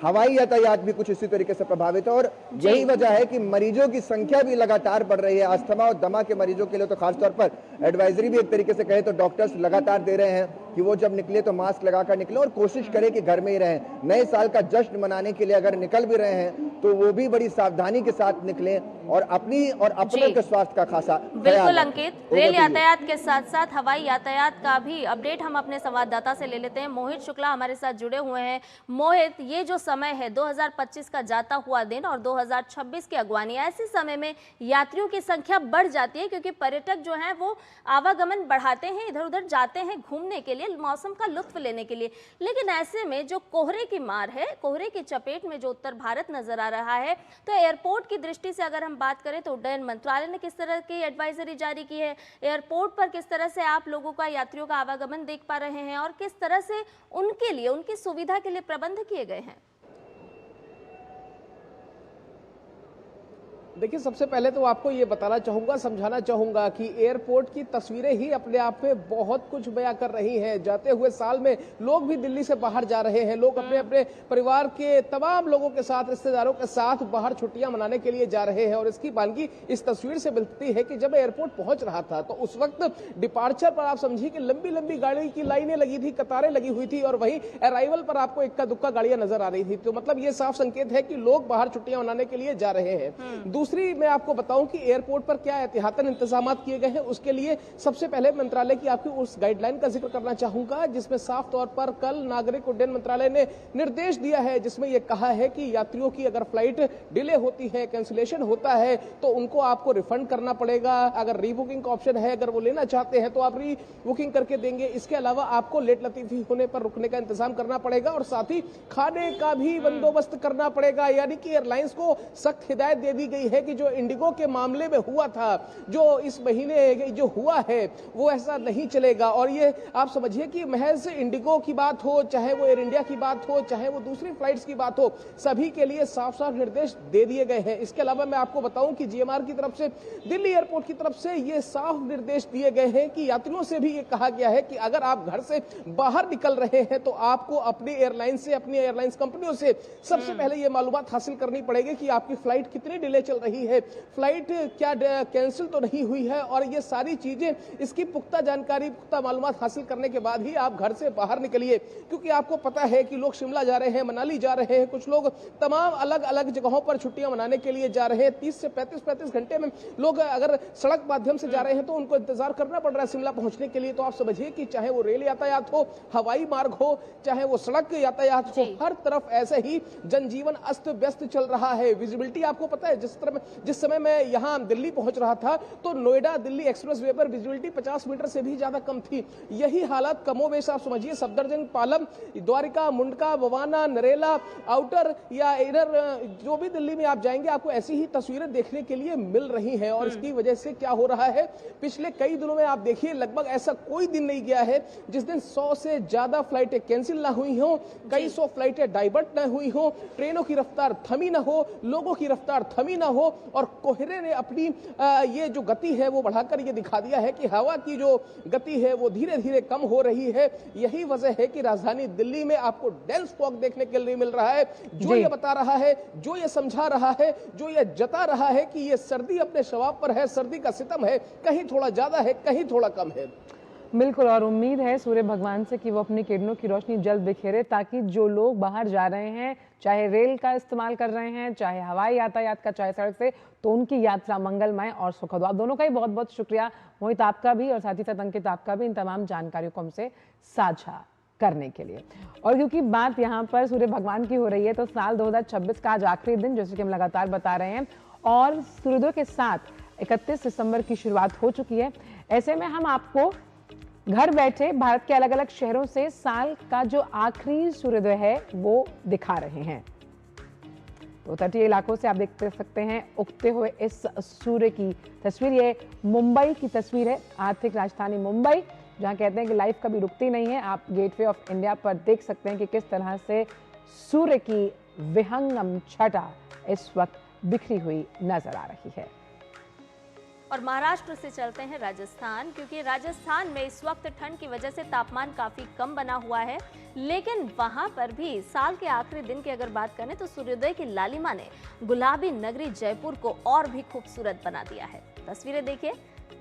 हवाई यातायात भी कुछ इसी तरीके से प्रभावित है। और यही वजह है कि मरीजों की संख्या भी लगातार बढ़ रही है। अस्थमा और दमा के मरीजों के लिए तो खासतौर पर एडवाइजरी भी एक तरीके से कहे तो डॉक्टर्स लगातार दे रहे हैं कि वो जब निकले तो मास्क लगाकर निकले और कोशिश करें कि घर में ही रहें। नए साल का जश्न मनाने के लिए अगर निकल भी रहे हैं तो वो भी बड़ी सावधानी के साथ निकलें और अपनी और अपनों के स्वास्थ्य का खासा बिल्कुल अंकित, रेल यातायात के साथ साथ हवाई यातायात का भी अपडेट हम अपने संवाददाता से ले लेते हैं। मोहित शुक्ला हमारे साथ जुड़े हुए हैं। मोहित, ये जो समय है 2025 का जाता हुआ दिन और 2026 की अगवानी, ऐसे समय में यात्रियों की संख्या बढ़ जाती है क्योंकि पर्यटक जो हैं वो आवागमन बढ़ाते हैं, इधर उधर जाते हैं घूमने के लिए, मौसम का लुत्फ लेने के लिए। लेकिन ऐसे में जो कोहरे की मार है, कोहरे की चपेट में जो उत्तर भारत नजर आ रहा है, तो एयरपोर्ट की दृष्टि से अगर हम बात करें तो उड्डयन मंत्रालय ने किस तरह की एडवाइजरी जारी की है, एयरपोर्ट पर किस तरह से आप लोगों का, यात्रियों का आवागमन देख पा रहे हैं और किस तरह से उनके लिए, उनकी सुविधा के लिए प्रबंध किए गए हैं? देखिए, सबसे पहले तो आपको ये बताना चाहूँगा, समझाना चाहूँगा कि एयरपोर्ट की तस्वीरें ही अपने आप में बहुत कुछ बयां कर रही हैं। जाते हुए साल में लोग भी दिल्ली से बाहर जा रहे हैं, लोग अपने अपने परिवार के तमाम लोगों के साथ, रिश्तेदारों के साथ बाहर छुट्टियां मनाने के लिए जा रहे हैं। और इसकी बानगी इस तस्वीर से मिलती है कि जब एयरपोर्ट पहुंच रहा था तो उस वक्त डिपार्चर पर आप समझिए कि लंबी लंबी गाड़ी की लाइनें लगी थी, कतारें लगी हुई थी और वहीं अराइवल पर आपको इक्का दुक्का गाड़ियां नजर आ रही थी। तो मतलब ये साफ संकेत है कि लोग बाहर छुट्टियां मनाने के लिए जा रहे हैं। दूसरी मैं आपको बताऊं कि एयरपोर्ट पर क्या एहतियातन इंतजाम किए गए हैं, उसके लिए सबसे पहले मंत्रालय की आपकी उस गाइडलाइन का जिक्र करना चाहूंगा जिसमें साफ तौर पर कल नागरिक उड्डयन मंत्रालय ने निर्देश दिया है, जिसमें यह कहा है कि यात्रियों की अगर फ्लाइट डिले होती है, कैंसिलेशन होता है तो उनको आपको रिफंड करना पड़ेगा। अगर रीबुकिंग का ऑप्शन है, अगर वो लेना चाहते हैं तो आप री बुकिंग करके देंगे। इसके अलावा आपको लेट लतीफी होने पर रुकने का इंतजाम करना पड़ेगा और साथ ही खाने का भी बंदोबस्त करना पड़ेगा। यानी कि एयरलाइंस को सख्त हिदायत दे दी गई है कि जो इंडिगो के मामले में हुआ था, जो इस महीने जो हुआ है वो ऐसा नहीं चलेगा। और ये आप समझिए कि महज इंडिगो की बात हो, चाहे वो एयर इंडिया की बात हो, चाहे वो दूसरी फ्लाइट्स की बात हो, सभी के लिए साफ साफ निर्देश दे दिए गए हैं। इसके अलावा मैं आपको बताऊं कि जीएमआर की तरफ से, दिल्ली एयरपोर्ट की तरफ से ये साफ निर्देश दिए गए हैं कि यात्रियों से भी ये कहा गया है कि अगर आप घर से बाहर निकल रहे हैं तो आपको अपनी एयरलाइन से, अपनी एयरलाइंस कंपनियों से सबसे पहले ये मालूमात हासिल करनी पड़ेगी कि आपकी फ्लाइट कितनी डिले चल रही है, फ्लाइट क्या कैंसिल तो नहीं हुई है। और ये सारी चीजें, इसकी पुख्ता जानकारी, पुख्ता मालूमात हासिल करने के बाद ही आप घर से बाहर निकलिए। क्योंकि आपको पता है कि लोग शिमला जा रहे हैं, मनाली जा रहे हैं, कुछ लोग तमाम अलग अलग जगहों पर छुट्टियां मनाने के लिए जा रहे हैं। 30 से 35 घंटे में लोग अगर सड़क माध्यम से जा रहे हैं तो उनको इंतजार करना पड़ रहा है शिमला पहुंचने के लिए। तो आप समझिए कि चाहे वो रेल यातायात हो, हवाई मार्ग हो, चाहे वो सड़क यातायात हो, हर तरफ ऐसे ही जनजीवन अस्त व्यस्त चल रहा है। विजिबिलिटी आपको पता है, जिस समय मैं यहां दिल्ली पहुंच रहा था तो नोएडा दिल्ली एक्सप्रेस वे पर विजिबिलिटी 50 मीटर से भी ज्यादा कम थी। यही हालात कमोबेश आप समझिए सफदरजंग, पालम, द्वारिका, मुंडका, बवाना, नरेला, आउटर या इधर जो भी दिल्ली में आप जाएंगे आपको ऐसी ही तस्वीरें देखने के लिए मिल रही हैं। और इसकी वजह से क्या हो रहा है, पिछले कई दिनों में आप देखिए लगभग ऐसा कोई दिन नहीं गया है जिस दिन 100 से ज्यादा फ्लाइटें कैंसिल ना हुई हो, कई 100 फ्लाइटें डाइवर्ट न हुई हो, ट्रेनों की रफ्तार थमी ना हो, लोगों की रफ्तार थमी ना हो। और कोहरे ने अपनी ये जो गति है वो बढ़ाकर ये दिखा दिया है कि हवा की जो गति है वो धीरे धीरे कम हो रही है। यही वजह है कि राजधानी दिल्ली में आपको डेंस फॉग देखने के लिए मिल रहा है, जो ये बता रहा है, जो ये समझा रहा है, जो ये जता रहा है कि ये सर्दी अपने शवाब पर है, सर्दी का सितम है, कहीं थोड़ा ज्यादा है, कहीं थोड़ा कम है। बिल्कुल, और उम्मीद है सूर्य भगवान से कि वो अपनी किरणों की रोशनी जल्द बिखेरे ताकि जो लोग बाहर जा रहे हैं, चाहे रेल का इस्तेमाल कर रहे हैं, चाहे हवाई यातायात का, चाहे सड़क से, तो उनकी यात्रा मंगलमय और सुखद हो। आप दोनों का ही बहुत बहुत शुक्रिया, मोहित आपका भी और साथ ही साथ अंकित आपका भी, इन तमाम जानकारियों को हमसे साझा करने के लिए। और क्योंकि बात यहाँ पर सूर्य भगवान की हो रही है, तो साल 2026 का आज आखिरी दिन, जैसे कि हम लगातार बता रहे हैं, और सूर्योदय के साथ 31 दिसंबर की शुरुआत हो चुकी है। ऐसे में हम आपको घर बैठे भारत के अलग अलग शहरों से साल का जो आखिरी सूर्योदय है वो दिखा रहे हैं। तो तटीय इलाकों से आप देख सकते हैं उगते हुए इस सूर्य की तस्वीर। ये मुंबई की तस्वीर है, आर्थिक राजधानी मुंबई, जहां कहते हैं कि लाइफ कभी रुकती नहीं है। आप गेटवे ऑफ इंडिया पर देख सकते हैं कि किस तरह से सूर्य की विहंगम छटा इस वक्त बिखरी हुई नजर आ रही है। और महाराष्ट्र से चलते हैं राजस्थान, क्योंकि राजस्थान में इस वक्त ठंड की वजह से तापमान काफी कम बना हुआ है, लेकिन वहां पर भी साल के आखिरी दिन की अगर बात करें तो सूर्योदय की लालिमा ने गुलाबी नगरी जयपुर को और भी खूबसूरत बना दिया है। तस्वीरें देखिए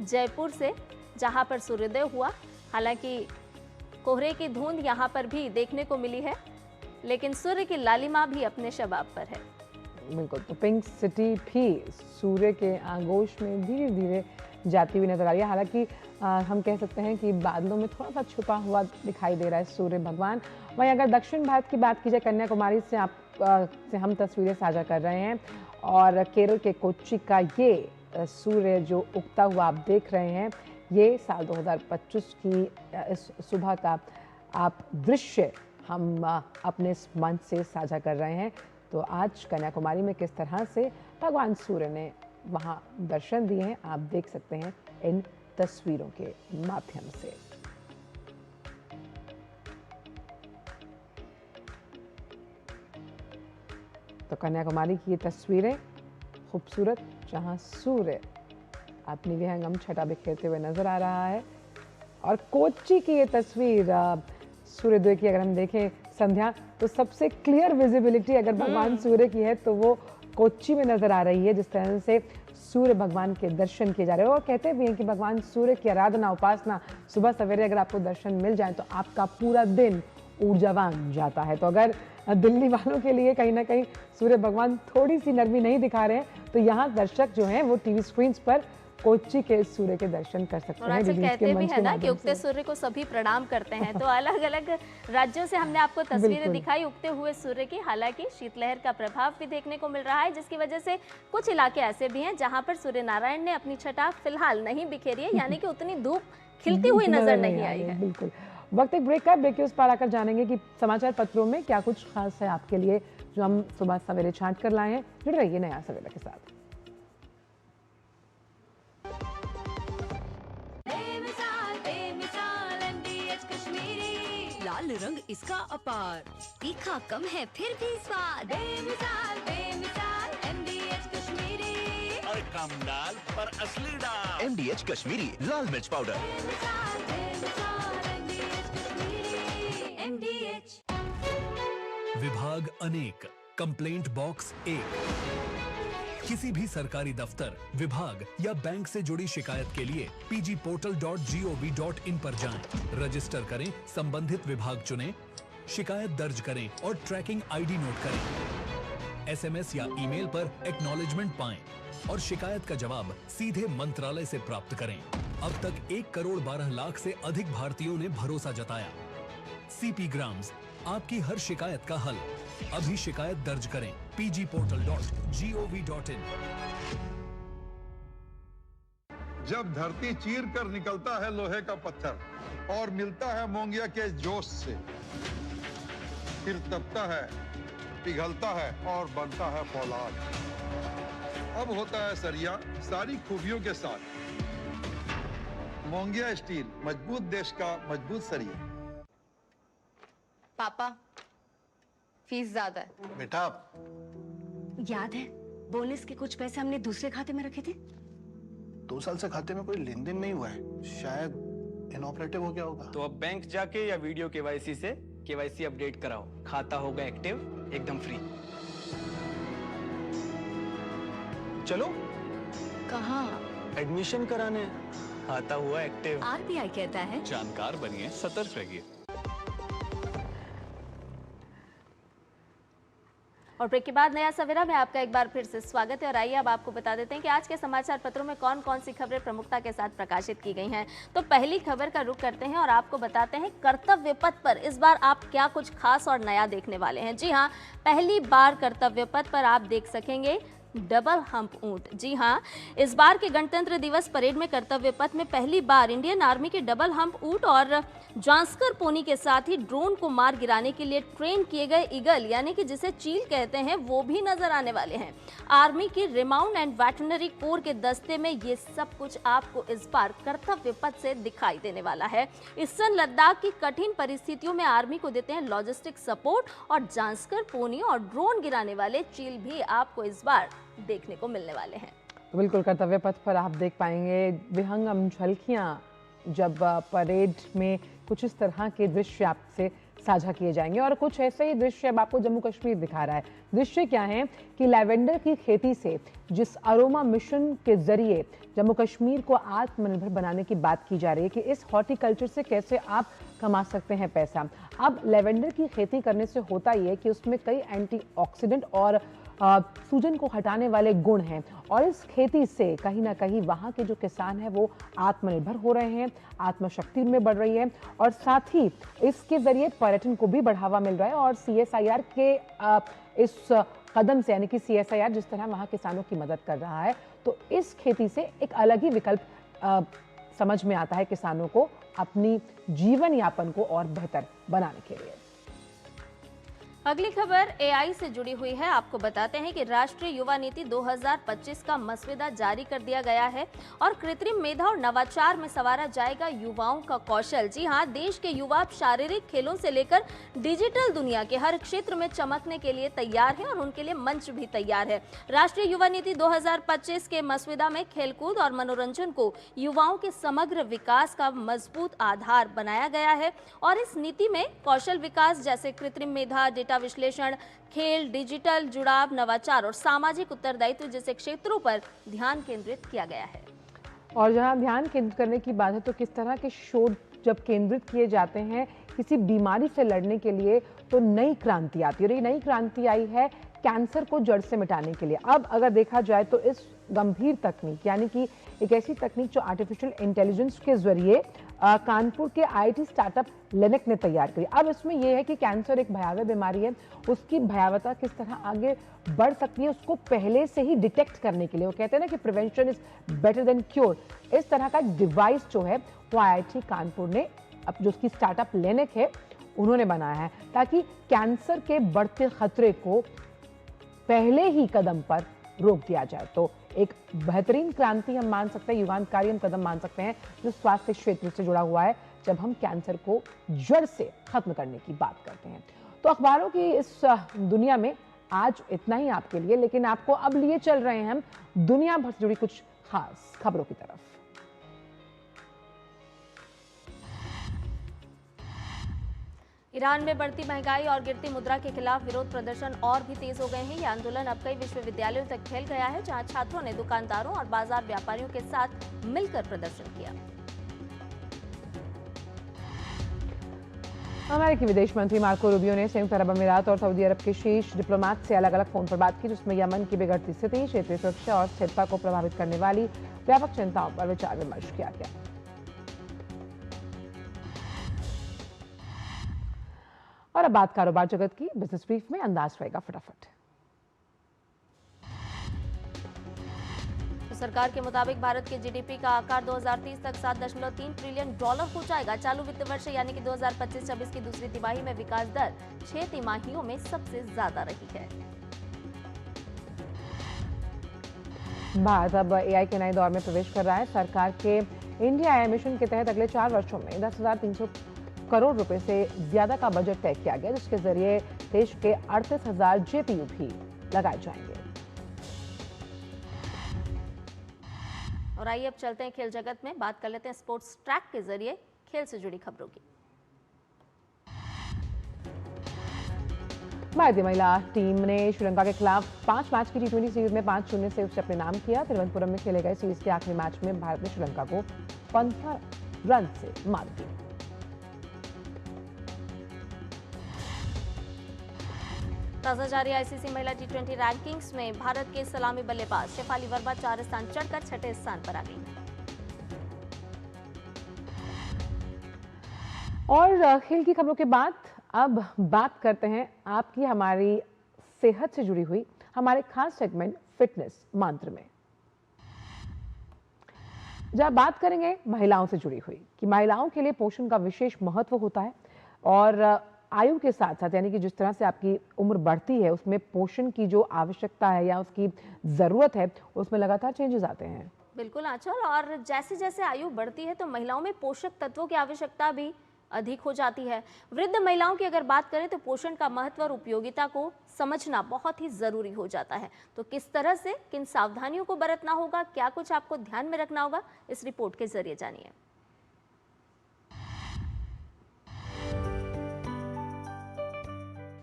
जयपुर से, जहां पर सूर्योदय हुआ। हालांकि कोहरे की धुंध यहां पर भी देखने को मिली है, लेकिन सूर्य की लालिमा भी अपने शबाब पर है। बिल्कुल, तो पिंक सिटी भी सूर्य के आगोश में धीरे धीरे जाती हुई नजर आ रही है। हालांकि हम कह सकते हैं कि बादलों में थोड़ा सा छुपा हुआ दिखाई दे रहा है सूर्य भगवान। वहीं अगर दक्षिण भारत की बात की जाए, कन्याकुमारी से से हम तस्वीरें साझा कर रहे हैं, और केरल के कोच्चि का ये सूर्य जो उगता हुआ आप देख रहे हैं, ये साल 2025 की इस सुबह का आप दृश्य हम अपने इस मंच से साझा कर रहे हैं। तो आज कन्याकुमारी में किस तरह से भगवान सूर्य ने वहाँ दर्शन दिए हैं, आप देख सकते हैं इन तस्वीरों के माध्यम से। तो कन्याकुमारी की ये तस्वीरें खूबसूरत, जहाँ सूर्य अपनी विहंगम छटा बिखेरते हुए नजर आ रहा है। और कोच्चि की ये तस्वीर सूर्योदय की अगर हम देखें संध्या, तो सबसे क्लियर विजिबिलिटी अगर भगवान सूर्य की है तो वो कोच्चि में नजर आ रही है, जिस तरह से सूर्य भगवान के दर्शन किए जा रहे हैं। और कहते भी हैं कि भगवान सूर्य की आराधना, उपासना सुबह सवेरे अगर आपको दर्शन मिल जाए तो आपका पूरा दिन ऊर्जावान जाता है। तो अगर दिल्ली वालों के लिए कहीं ना कहीं सूर्य भगवान थोड़ी सी नरमी नहीं दिखा रहे हैं, तो यहाँ दर्शक जो हैं वो टीवी स्क्रीन पर कोच्चि के सूर्य के दर्शन कर सकते हैं। कहते भी है ना कि उगते सूर्य को सभी प्रणाम करते हैं। तो अलग अलग राज्यों से हमने आपको तस्वीरें दिखाई उगते हुए सूर्य की। हालांकि शीतलहर का प्रभाव भी देखने को मिल रहा है, जिसकी वजह से कुछ इलाके ऐसे भी हैं जहां पर सूर्य नारायण ने अपनी छटा फिलहाल नहीं बिखेरी है, यानी कि उतनी धूप खिलती हुई नजर नहीं आई है। बिल्कुल, वक्त एक ब्रेक का, ब्रेक के उस पार आकर जानेंगे कि समाचार पत्रों में क्या कुछ खास है आपके लिए, जो हम सुबह सवेरे छांट कर लाए हैं। जुड़ रहिए नया सवेरा के साथ। लाल रंग इसका अपार, तीखा कम है फिर भी स्वाद। बेमिसाल बेमिसाल MDH कश्मीरी, और कम दाल पर असली दाल। MDH कश्मीरी लाल मिर्च पाउडर। MDH। विभाग अनेक, कंप्लेंट बॉक्स 1। किसी भी सरकारी दफ्तर, विभाग या बैंक से जुड़ी शिकायत के लिए pgportal.gov.in पर जाएं, रजिस्टर करें, संबंधित विभाग चुनें, शिकायत दर्ज करें और ट्रैकिंग आईडी नोट करें। एसएमएस या ईमेल पर एक्नॉलेजमेंट पाएं और शिकायत का जवाब सीधे मंत्रालय से प्राप्त करें। अब तक 1 करोड़ 12 लाख से अधिक भारतीयों ने भरोसा जताया। सीपी ग्राम्स, आपकी हर शिकायत का हल। अभी शिकायत दर्ज करें pgportal.gov.in। जब धरती चीर कर निकलता है लोहे का पत्थर और मिलता है मोंगिया के जोश से, फिर तपता है, पिघलता है और बनता है फौलाद। अब होता है सरिया सारी खूबियों के साथ। मोंगिया स्टील, मजबूत देश का मजबूत सरिया। पापा, फीस ज्यादा है। बेटा, याद है बोनस के कुछ पैसे हमने दूसरे खाते में रखे थे? 2 साल से खाते में कोई लेन देन नहीं हुआ है, शायद इनऑपरेटिव हो गया होगा। तो अब बैंक जाके या वीडियो केवाईसी से केवाईसी अपडेट कराओ, खाता होगा एक्टिव एकदम फ्री। चलो। कहाँ? एडमिशन कराने। खाता हुआ एक्टिव। RBI कहता है जानकार बनिए, सतर्क रहिए। और ब्रेक के बाद नया सवेरा में आपका एक बार फिर से स्वागत है। और आइए अब आपको बता देते हैं कि आज के समाचार पत्रों में कौन कौन सी खबरें प्रमुखता के साथ प्रकाशित की गई हैं। तो पहली खबर का रुख करते हैं और आपको बताते हैं कर्तव्य पथ पर इस बार आप क्या कुछ खास और नया देखने वाले हैं। जी हाँ, पहली बार कर्तव्य पथ पर आप देख सकेंगे डबल हम्प ऊंट। जी हाँ, इस बार के गणतंत्र दिवस परेड में कर्तव्य पथ में पहली बार इंडियन आर्मी के डबल हम्प ऊंट और जांस्कर पोनी के साथ ही ड्रोन को मार गिराने के लिए ट्रेन किए गए ईगल यानी कि जिसे चील कहते हैं वो भी नजर आने वाले हैं। आर्मी की रिमाउंड एंड वेटरनरी कोर के दस्ते में ये सब कुछ आपको इस बार कर्तव्य पथ से दिखाई देने वाला है। ईस्टर्न लद्दाख की कठिन परिस्थितियों में आर्मी को देते हैं लॉजिस्टिक सपोर्ट और जांस्कर पोनी और ड्रोन गिराने वाले चील भी आपको इस बार देखने को मिलने वाले हैं। तो बिल्कुल कर्तव्य पथ पर आप देख पाएंगे विहंगम झलकियां, जब परेड में कुछ इस तरह के दृश्य आपसे साझा किए जाएंगे। और कुछ ऐसे ही दृश्य अब आपको जम्मू कश्मीर दिखा रहा है। दृश्य क्या है कि लैवेंडर की खेती से जिस अरोमा मिशन के जरिए जम्मू कश्मीर को आत्मनिर्भर बनाने की बात की जा रही है कि इस हॉर्टिकल्चर से कैसे आप कमा सकते हैं पैसा। अब लैवेंडर की खेती करने से होता ही है कि उसमें कई एंटीऑक्सीडेंट और सूजन को हटाने वाले गुण हैं और इस खेती से कहीं ना कहीं वहाँ के जो किसान हैं वो आत्मनिर्भर हो रहे हैं, आत्मशक्ति में बढ़ रही है और साथ ही इसके जरिए पर्यटन को भी बढ़ावा मिल रहा है। और CSIR के इस कदम से यानी कि CSIR जिस तरह वहाँ किसानों की मदद कर रहा है तो इस खेती से एक अलग ही विकल्प समझ में आता है किसानों को अपनी जीवन यापन को और बेहतर बनाने के लिए। अगली खबर AI से जुड़ी हुई है। आपको बताते हैं कि राष्ट्रीय युवा नीति 2025 का मसौदा जारी कर दिया गया है और कृत्रिम मेधा और नवाचार में संवारा जाएगा युवाओं का कौशल। जी हाँ, देश के युवा शारीरिक खेलों से लेकर डिजिटल दुनिया के हर क्षेत्र में चमकने के लिए तैयार है और उनके लिए मंच भी तैयार है। राष्ट्रीय युवा नीति 2025 के मसौदा में खेलकूद और मनोरंजन को युवाओं के समग्र विकास का मजबूत आधार बनाया गया है और इस नीति में कौशल विकास जैसे कृत्रिम मेधा, डेटा विश्लेषण, खेल, डिजिटल जुड़ाव, नवाचार और सामाजिक उत्तरदायित्व जैसे क्षेत्रों पर ध्यान केंद्रित किया गया है। और जहां ध्यान केंद्रित करने की बात है तो किस तरह के शोध जब केंद्रित किए जाते हैं किसी बीमारी से लड़ने के लिए तो नई क्रांति आती है और ये नई क्रांति आई है कैंसर को जड़ से मिटाने के लिए। अब अगर देखा जाए तो इस गंभीर तकनीक यानी कि एक ऐसी तकनीक जो आर्टिफिशियल इंटेलिजेंस के जरिए कानपुर के IT स्टार्टअप लिनक ने तैयार करी। अब इसमें यह है कि कैंसर एक भयावह बीमारी है, उसकी भयावहता किस तरह आगे बढ़ सकती है उसको पहले से ही डिटेक्ट करने के लिए वो कहते हैं ना कि prevention is better than cure. इस तरह का डिवाइस जो है वो IIT कानपुर ने अब जो उसकी स्टार्टअप लिनक है उन्होंने बनाया है ताकि कैंसर के बढ़ते खतरे को पहले ही कदम पर रोक दिया जाए। तो एक बेहतरीन क्रांति हम मान सकते हैं, युगांतकारी हम कदम मान सकते हैं जो स्वास्थ्य क्षेत्र से जुड़ा हुआ है जब हम कैंसर को जड़ से खत्म करने की बात करते हैं। तो अखबारों की इस दुनिया में आज इतना ही आपके लिए, लेकिन आपको अब लिए चल रहे हैं हम दुनिया भर से जुड़ी कुछ खास खबरों की तरफ। ईरान में बढ़ती महंगाई और गिरती मुद्रा के खिलाफ विरोध प्रदर्शन और भी तेज हो गए हैं। यह आंदोलन अब कई विश्वविद्यालयों तक फैल गया है जहां छात्रों ने दुकानदारों और बाजार व्यापारियों के साथ मिलकर प्रदर्शन किया। अमेरिकी विदेश मंत्री मार्को रूबियो ने संयुक्त अरब अमीरात और सऊदी अरब के शीर्ष डिप्लोमेट से अलग अलग फोन पर बात की जिसमें यमन की बिगड़ती स्थिति, क्षेत्रीय सुरक्षा और स्थिरता को प्रभावित करने वाली व्यापक चिंताओं पर विचार विमर्श किया गया। और अब बात कारोबार जगत की। बिजनेस ब्रीफ में अंदाज रहेगा फटाफट। तो सरकार के मुताबिक भारत के GDP का आकार 2030 तक $7.3 ट्रिलियन हो जाएगा। चालू वित्त वर्ष यानी कि 2025-26 की दूसरी तिमाही में विकास दर 6 तिमाहियों में सबसे ज्यादा रही है। भारत अब AI के नए दौर में प्रवेश कर रहा है। सरकार के इंडिया AI मिशन के तहत अगले 4 वर्षों में 10,300 करोड़ रुपए से ज्यादा का बजट तय किया गया जिसके जरिए देश के 38,000 GPU भी लगाए जाएंगे। और आइए अब चलते हैं खेल जगत में, बात कर लेते हैं स्पोर्ट्स ट्रैक के जरिए खेल से जुड़ी खबरों की। भारतीय महिला टीम ने श्रीलंका के खिलाफ 5 मैच की T20 सीरीज में 5-0 से उससे अपने नाम किया। तिरुवनंतपुरम में खेले गए सीरीज के आखिरी मैच में भारत ने श्रीलंका को 15 रन से मात दी। ताजा जारी आईसीसी महिला टी20 रैंकिंग्स में भारत के सलामी बल्लेबाज शेफाली वर्मा 4 स्थान चढ़कर 6ठे स्थान पर आ गई हैं। और खेल की खबरों के बाद अब बात करते हैं आपकी हमारी सेहत से जुड़ी हुई हमारे खास सेगमेंट फिटनेस मंत्र में, जहां बात करेंगे महिलाओं से जुड़ी हुई कि महिलाओं के लिए पोषण का विशेष महत्व होता है और आयु के साथ साथ यानी कि जिस तरह से आपकी उम्र बढ़ती है उसमें पोषण की जो आवश्यकता है या उसकी ज़रूरत है उसमें लगातार चेंजेस आते हैं। बिल्कुल आंचल, और जैसे जैसे आयु बढ़ती है तो महिलाओं में पोषक तत्वों की आवश्यकता भी अधिक हो जाती है। वृद्ध महिलाओं की अगर बात करें तो पोषण का महत्व और उपयोगिता को समझना बहुत ही जरूरी हो जाता है। तो किस तरह से किन सावधानियों को बरतना होगा, क्या कुछ आपको ध्यान में रखना होगा, इस रिपोर्ट के जरिए जानिए।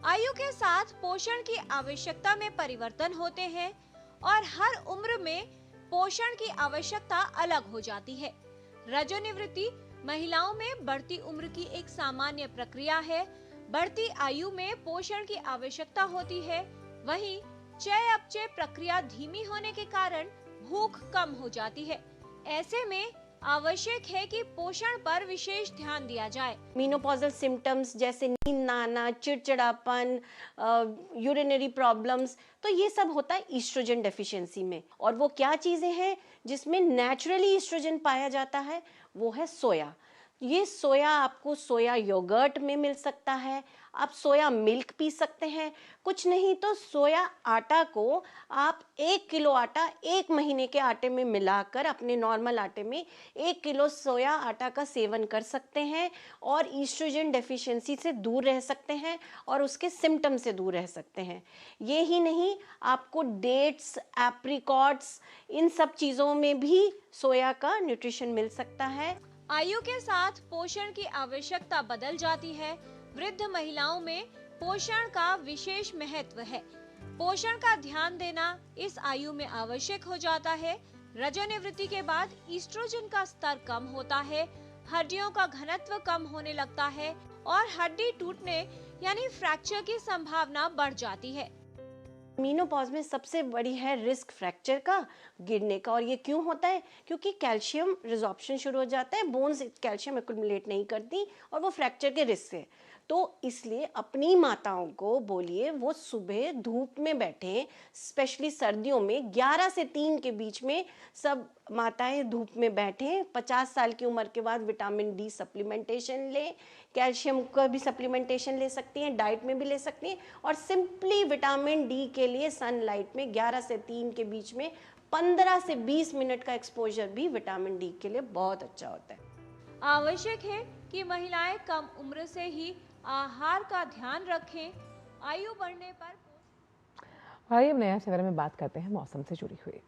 आयु के साथ पोषण की आवश्यकता में परिवर्तन होते हैं और हर उम्र में पोषण की आवश्यकता अलग हो जाती है। रजोनिवृत्ति महिलाओं में बढ़ती उम्र की एक सामान्य प्रक्रिया है। बढ़ती आयु में पोषण की आवश्यकता होती है। वहीं चय अपचय प्रक्रिया धीमी होने के कारण भूख कम हो जाती है। ऐसे में आवश्यक है कि पोषण पर विशेष ध्यान दिया जाए। मीनोपॉजल सिम्टम्स जैसे नींद ना आना, चिड़चिड़ापन, यूरिनरी प्रॉब्लम्स, तो ये सब होता है ईस्ट्रोजन डेफिशिएंसी में। और वो क्या चीजें हैं जिसमें नेचुरली ईस्ट्रोजन पाया जाता है, वो है सोया। ये सोया आपको सोया योगर्ट में मिल सकता है, आप सोया मिल्क पी सकते हैं। कुछ नहीं तो सोया आटा को आप 1 किलो आटा 1 महीने के आटे में मिलाकर अपने नॉर्मल आटे में 1 किलो सोया आटा का सेवन कर सकते हैं और ईस्ट्रोजन डेफिशिएंसी से दूर रह सकते हैं और उसके सिम्टम से दूर रह सकते हैं। ये ही नहीं, आपको डेट्स, एप्रिकॉट्स, इन सब चीज़ों में भी सोया का न्यूट्रिशन मिल सकता है। आयु के साथ पोषण की आवश्यकता बदल जाती है। वृद्ध महिलाओं में पोषण का विशेष महत्व है। पोषण का ध्यान देना इस आयु में आवश्यक हो जाता है। रजोनिवृत्ति के बाद ईस्ट्रोजन का स्तर कम होता है, हड्डियों का घनत्व कम होने लगता है और हड्डी टूटने यानी फ्रैक्चर की संभावना बढ़ जाती है। मीनोपॉज में सबसे बड़ी है रिस्क फ्रैक्चर का, गिरने का। और ये क्यों होता है? क्योंकि कैल्शियम रिजॉर्प्शन शुरू हो जाता है, बोन्स कैल्शियम एक्युमुलेट नहीं करती और वो फ्रैक्चर के रिस्क से। तो इसलिए अपनी माताओं को बोलिए वो सुबह धूप में बैठे, स्पेशली सर्दियों में 11 से 3 के बीच में सब माताएं धूप में बैठें। 50 साल की उम्र के बाद विटामिन डी सप्लीमेंटेशन लें, कैल्शियम का भी सप्लीमेंटेशन ले सकती हैं, डाइट में भी ले सकती हैं। और सिंपली विटामिन डी के लिए सनलाइट में 11 से 3 के बीच में 15 से 20 मिनट का एक्सपोजर भी विटामिन डी के लिए बहुत अच्छा होता है। आवश्यक है कि महिलाएं कम उम्र से ही आहार का ध्यान रखें। आयु बढ़ने पर आइए नया शहर में बात करते हैं मौसम से जुड़ी हुई।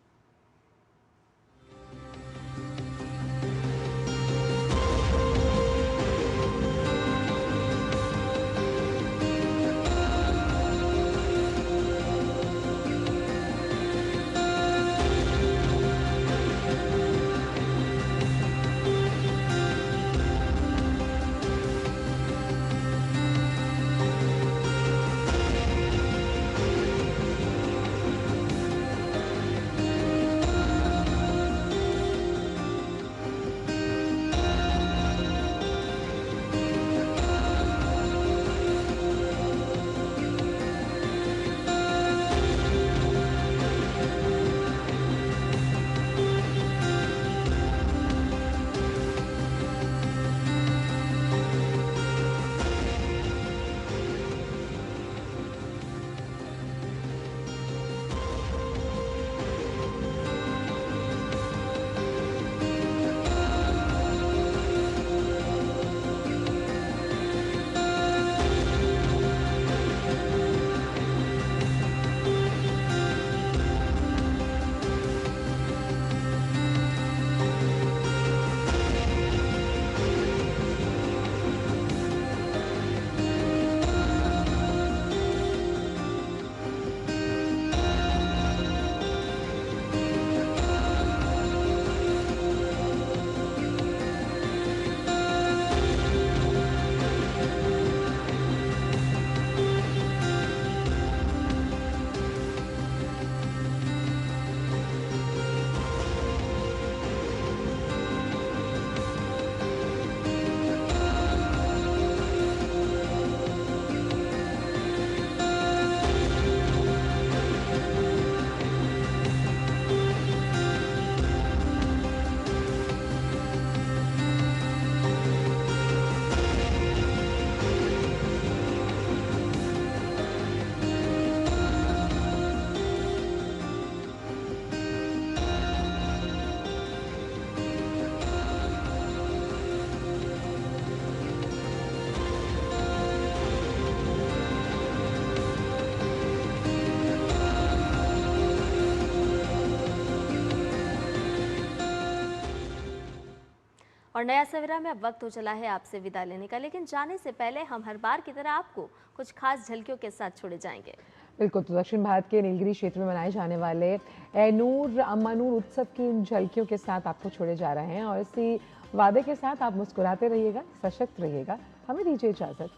और नया सवेरा में अब वक्त हो चला है आपसे विदा लेने का, लेकिन जाने से पहले हम हर बार की तरह आपको कुछ खास झलकियों के साथ छोड़े जाएंगे। बिल्कुल, तो दक्षिण भारत के नीलगिरी क्षेत्र में मनाए जाने वाले एनूर अम्मानूर उत्सव की इन झलकियों के साथ आपको छोड़े जा रहे हैं और इसी वादे के साथ आप मुस्कुराते रहिएगा, सशक्त रहिएगा। हमें दीजिए इजाजत।